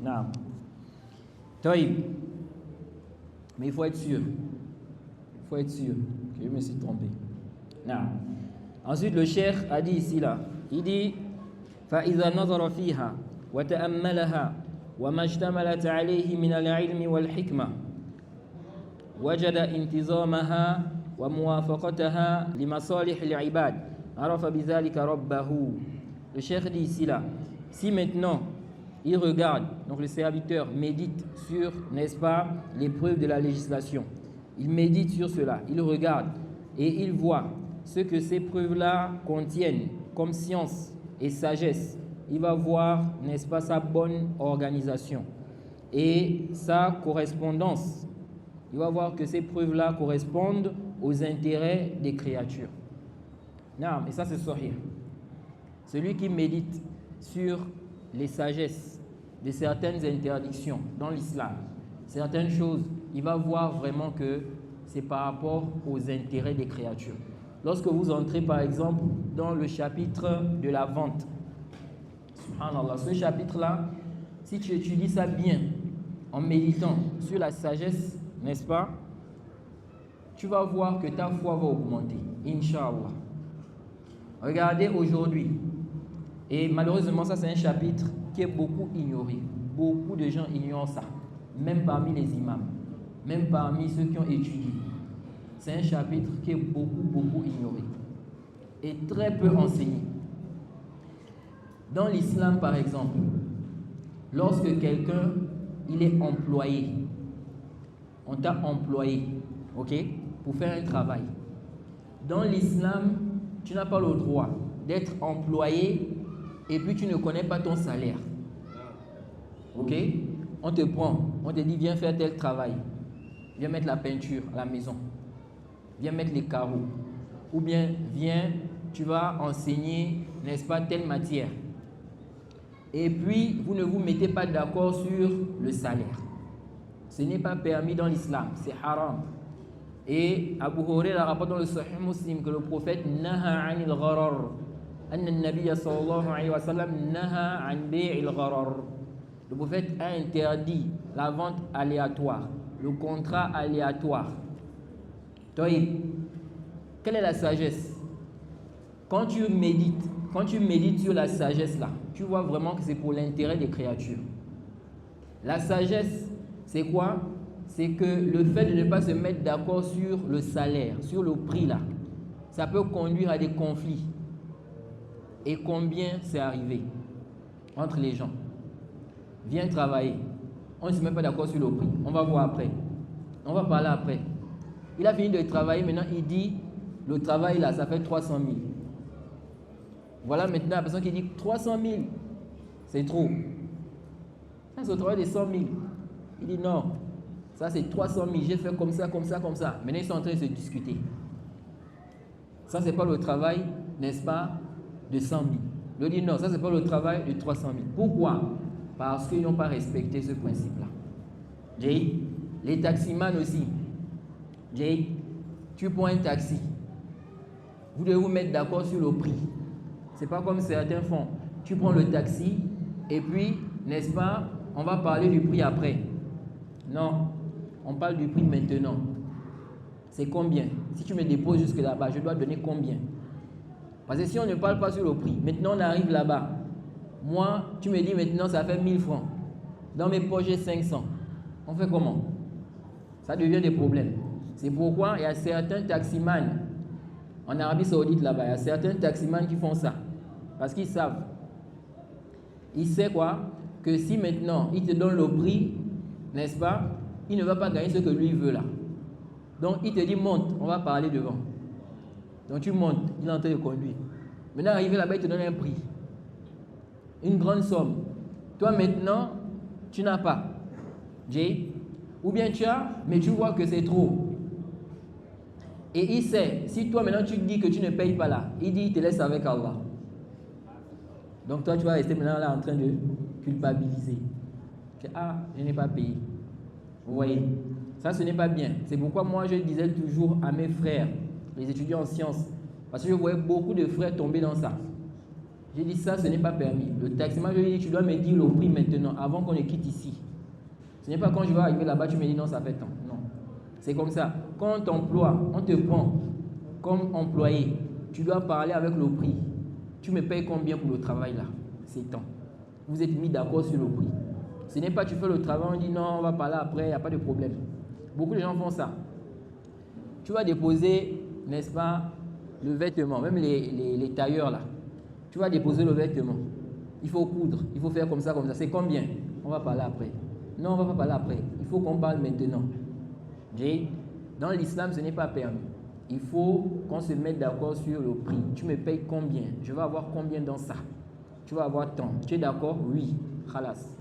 Non. Mais il faut être sûr. Il faut être sûr que je me suis trompé. Non. Ensuite, le cheikh a dit ici là, il dit فَإِذَا نَظَرَ فِيهَا وَتَأَمَّلَهَا وَمَا اشْتَمَلَتْ عَلَيْهِ مِنَ الْعِلْمِ وَالْحِكْمَةِ وجد انتظامها وموافقتها لمصالح العباد عرف بذلك ربه. Le cheikh dit ici là, si maintenant il regarde, donc le serviteur médite sur, n'est-ce pas, les preuves de la législation, il médite sur cela, il regarde et il voit ce que ces preuves-là contiennent comme science et sagesse, il va voir, n'est-ce pas, sa bonne organisation et sa correspondance. Il va voir que ces preuves-là correspondent aux intérêts des créatures. Non, et ça c'est sahih. Celui qui médite sur les sagesses de certaines interdictions dans l'islam, certaines choses, il va voir vraiment que c'est par rapport aux intérêts des créatures. lorsque vous entrez par exemple dans le chapitre de la vente, subhanallah, ce chapitre-là, si tu étudies ça bien, en méditant sur la sagesse, n'est-ce pas, tu vas voir que ta foi va augmenter, Inch'Allah. Regardez aujourd'hui, et malheureusement ça c'est un chapitre qui est beaucoup ignoré. Beaucoup de gens ignorent ça, même parmi les imams, même parmi ceux qui ont étudié. C'est un chapitre qui est beaucoup ignoré et très peu enseigné. Dans l'islam par exemple, lorsque quelqu'un il est employé, on t'a employé, ok, pour faire un travail. Dans l'islam, tu n'as pas le droit d'être employé et puis tu ne connais pas ton salaire. Ok? On te prend, on te dit viens faire tel travail, viens mettre la peinture à la maison, viens mettre les carreaux, ou bien viens, tu vas enseigner, n'est-ce pas, telle matière. Et puis, vous ne vous mettez pas d'accord sur le salaire. Ce n'est pas permis dans l'islam, c'est haram. Et Abu Huraira rapporte dans le Sahih Muslim que le prophète naha anil gharar. Anna an-nabiyya sallallahu alayhi wa sallam naha an bay'il gharar. Le prophète a interdit la vente aléatoire, le contrat aléatoire. Toïb, quelle est la sagesse? Quand tu médites sur la sagesse là, tu vois vraiment que c'est pour l'intérêt des créatures. La sagesse, c'est quoi? C'est que le fait de ne pas se mettre d'accord sur le salaire, sur le prix là, ça peut conduire à des conflits. Et combien c'est arrivé entre les gens? Viens travailler, on ne se met pas d'accord sur le prix, on va voir après, on va parler après. Il a fini de travailler, maintenant il dit, le travail là, ça fait 300 000. Voilà maintenant la personne qui dit 300 000, c'est trop. Ça c'est au travail de 100 000. Il dit non, ça c'est 300 000, j'ai fait comme ça, comme ça, comme ça. Maintenant ils sont en train de se discuter. Ça c'est pas le travail, n'est-ce pas, de 100 000. Il dit non, ça c'est pas le travail de 300 000. Pourquoi? Parce qu'ils n'ont pas respecté ce principe-là. Jay, les taximans aussi. Jay, tu prends un taxi. Vous devez vous mettre d'accord sur le prix. C'est pas comme certains font. Tu prends le taxi et puis, n'est-ce pas, on va parler du prix après. Non, on parle du prix maintenant. C'est combien? Si tu me déposes jusque là-bas, je dois donner combien? Parce que si on ne parle pas sur le prix, maintenant on arrive là-bas. Moi, tu me dis maintenant ça fait 1000 francs. Dans mes poches, j'ai 500. On fait comment? Ça devient des problèmes. C'est pourquoi il y a certains taximans en Arabie Saoudite là-bas, il y a certains taximans qui font ça. Parce qu'ils savent. Ils savent quoi? Que si maintenant il te donne le prix, n'est-ce pas? Il ne va pas gagner ce que lui veut là. Donc il te dit monte, on va parler devant. Donc tu montes, il est en train de conduire. Maintenant arrivé là-bas, il te donne un prix. Une grande somme. Toi maintenant, tu n'as pas. Jay. Ou bien tu as, mais tu vois que c'est trop. Et il sait, si toi maintenant tu dis que tu ne payes pas là, il dit il te laisse avec Allah. Donc toi tu vas rester maintenant là en train de culpabiliser. Que, ah, je n'ai pas payé. Vous voyez, ça ce n'est pas bien. C'est pourquoi moi je disais toujours à mes frères, les étudiants en sciences, parce que je voyais beaucoup de frères tomber dans ça. J'ai dit ça, ce n'est pas permis. Le taximan, je lui ai dit, tu dois me dire le prix maintenant, avant qu'on ne quitte ici. Ce n'est pas quand je vais arriver là-bas, tu me dis non, ça fait tant. Non. C'est comme ça. Quand on t'emploie, on te prend comme employé, tu dois parler avec le prix. Tu me payes combien pour le travail là? C'est tant. Vous êtes mis d'accord sur le prix. Ce n'est pas tu fais le travail, on dit non, on va parler après, il n'y a pas de problème. Beaucoup de gens font ça. Tu vas déposer, n'est-ce pas, le vêtement, même les tailleurs là. Tu vas déposer le vêtement. Il faut coudre, il faut faire comme ça, comme ça. C'est combien? On va parler après. Non, on ne va pas parler après. Il faut qu'on parle maintenant. Dans l'islam, ce n'est pas permis. Il faut qu'on se mette d'accord sur le prix. Tu me payes combien? Je vais avoir combien dans ça? Tu vas avoir tant. Tu es d'accord? Oui. Khalas.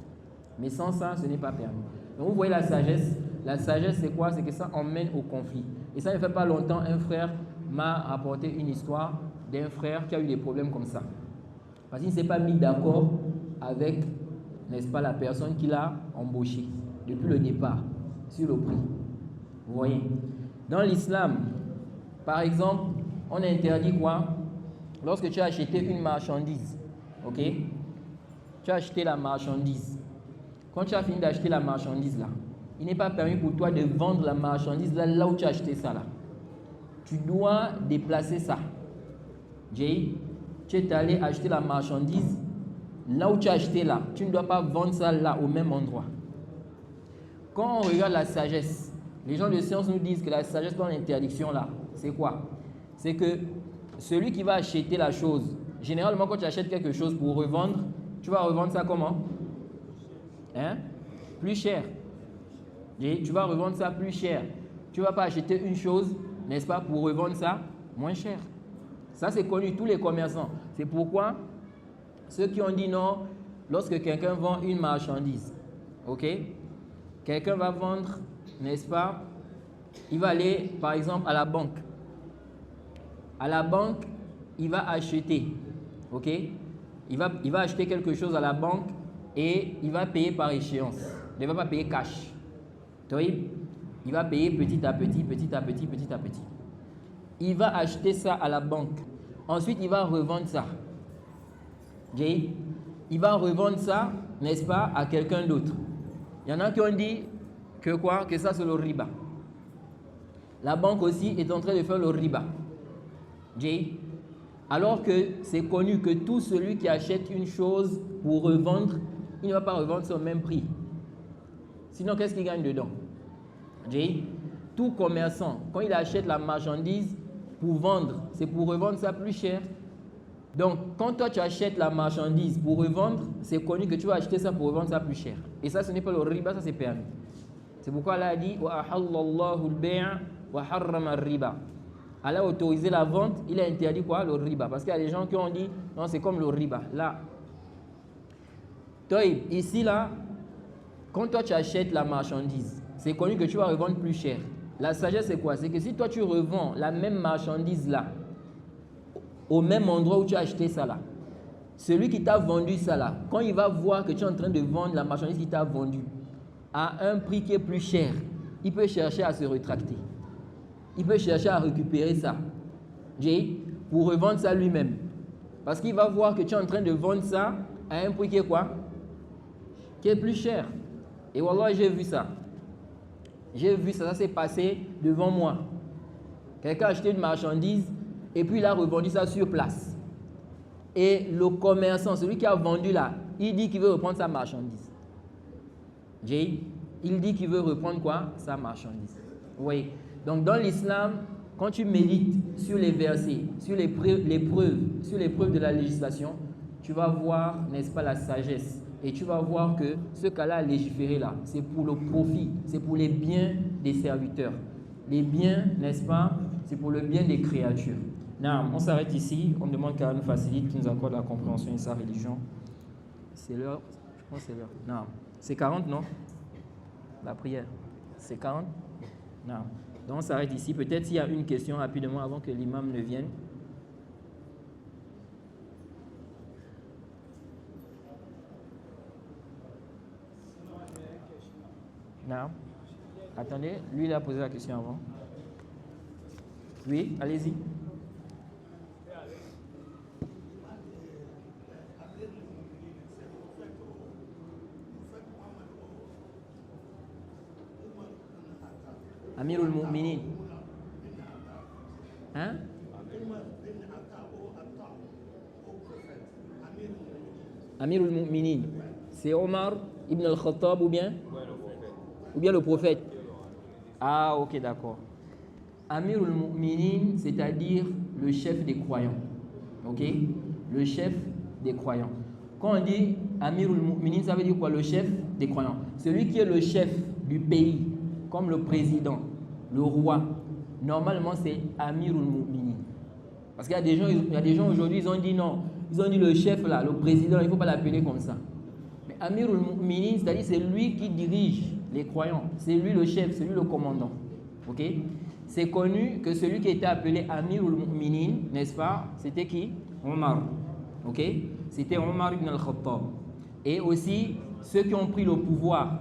Mais sans ça, ce n'est pas permis. Donc vous voyez la sagesse. La sagesse, c'est quoi? C'est que ça emmène au conflit. Et ça ne fait pas longtemps, un frère m'a rapporté une histoire d'un frère qui a eu des problèmes comme ça. Parce qu'il ne s'est pas mis d'accord avec, n'est-ce pas, la personne qui l'a embauché depuis le départ sur le prix. Vous voyez? Dans l'islam, par exemple, on interdit quoi? Lorsque tu as acheté une marchandise, ok? Tu as acheté la marchandise. Quand tu as fini d'acheter la marchandise là, il n'est pas permis pour toi de vendre la marchandise là où tu as acheté ça là. Tu dois déplacer ça. Jay, tu es allé acheter la marchandise là où tu as acheté là. Tu ne dois pas vendre ça là au même endroit. Quand on regarde la sagesse, les gens de science nous disent que la sagesse dans l'interdiction là, c'est quoi? C'est que celui qui va acheter la chose, généralement quand tu achètes quelque chose pour revendre, tu vas revendre ça comment? Hein? Plus cher. Et tu vas revendre ça plus cher. Tu ne vas pas acheter une chose, n'est-ce pas, pour revendre ça moins cher. Ça, c'est connu, tous les commerçants. C'est pourquoi ceux qui ont dit non, lorsque quelqu'un vend une marchandise, ok? Quelqu'un va vendre, n'est-ce pas? Il va aller, par exemple, à la banque. À la banque, il va acheter, ok? Il va acheter quelque chose à la banque et il va payer par échéance. Il ne va pas payer cash. Il va payer petit à petit, petit à petit, petit à petit. Il va acheter ça à la banque. Ensuite, il va revendre ça. Il va revendre ça, n'est-ce pas, à quelqu'un d'autre. Il y en a qui ont dit que quoi? Que ça, c'est le riba. La banque aussi est en train de faire le riba. Alors que c'est connu que tout celui qui achète une chose pour revendre, il ne va pas revendre ça au même prix. Sinon, qu'est-ce qu'il gagne dedans? Tout commerçant, quand il achète la marchandise pour vendre, c'est pour revendre ça plus cher. Donc, quand toi tu achètes la marchandise pour revendre, c'est connu que tu vas acheter ça pour revendre ça plus cher. Et ça, ce n'est pas le riba, ça c'est permis. C'est pourquoi Allah a dit wa ahallallahu al-bay' wa harrama ar-riba. Allah a autorisé la vente, il a interdit quoi? Le riba. Parce qu'il y a des gens qui ont dit non, c'est comme le riba. Là, ici là, quand toi tu achètes la marchandise, c'est connu que tu vas revendre plus cher. La sagesse c'est quoi? C'est que si toi tu revends la même marchandise là, au même endroit où tu as acheté ça là, celui qui t'a vendu ça là, quand il va voir que tu es en train de vendre la marchandise qu'il t'a vendue à un prix qui est plus cher, il peut chercher à se rétracter. Il peut chercher à récupérer ça pour revendre ça lui-même. Parce qu'il va voir que tu es en train de vendre ça à un prix qui est quoi? Qui est plus cher. Et wallah, j'ai vu ça. J'ai vu ça, ça s'est passé devant moi. Quelqu'un a acheté une marchandise et puis il a revendu ça sur place. Et le commerçant, celui qui a vendu là, il dit qu'il veut reprendre sa marchandise. Il dit qu'il veut reprendre quoi? Sa marchandise. Oui. Donc dans l'islam, quand tu médites sur les versets, sur les preuves de la législation, tu vas voir, n'est-ce pas, la sagesse. Et tu vas voir que ce qu'Allah a légiféré là, c'est pour le profit, c'est pour les biens des serviteurs. Les biens, n'est-ce pas, c'est pour le bien des créatures. Non, on s'arrête ici, on demande qu'Allah nous facilite, qu'il nous accorde la compréhension de sa religion. C'est l'heure, je pense que c'est l'heure. Non, c'est 40, non? La prière, c'est 40? Non. Donc on s'arrête ici. Peut-être s'il y a une question rapidement avant que l'imam ne vienne. Non. Attendez, lui il a posé la question avant. Oui, allez-y. Amirul Mu'minin. Hein? Amirul Mu'minin. C'est Omar ibn al-Khattab ou bien le prophète? Ah, ok, d'accord. Amirul Mu'minin, c'est-à-dire le chef des croyants. Ok? Le chef des croyants. Quand on dit Amirul Mu'minin, ça veut dire quoi? Le chef des croyants. Celui qui est le chef du pays, comme le président, le roi, normalement c'est Amirul Mu'minin. Parce qu'il y a des gens aujourd'hui, ils ont dit non, ils ont dit le chef là, le président, il ne faut pas l'appeler comme ça. Mais Amirul Mu'minin, c'est-à-dire c'est lui qui dirige les croyants, c'est lui le chef, c'est lui le commandant. Ok? C'est connu que celui qui était appelé Amirul Mu'minin, n'est-ce pas? C'était qui? Omar. Ok? C'était Omar ibn al-Khattab. Et aussi ceux qui ont pris le pouvoir,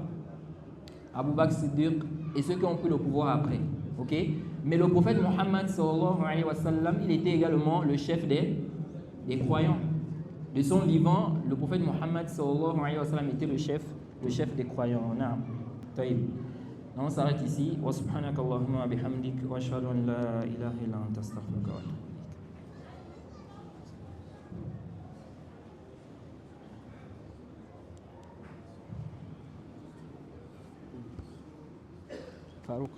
Abu Bakr Siddiq, et ceux qui ont pris le pouvoir après. Ok? Mais le prophète Mohammed sallallahu alayhi wa sallam, il était également le chef des croyants. De son vivant, le prophète Mohammed sallallahu alayhi wa sallam était le chef des croyants. Naam. Taïb. On s'arrête ici. Wa subhanaka Allahumma wa bihamdik wa ashhadu an la ilaha illa anta astaghfiruka wa atubu ilaik. Farouk,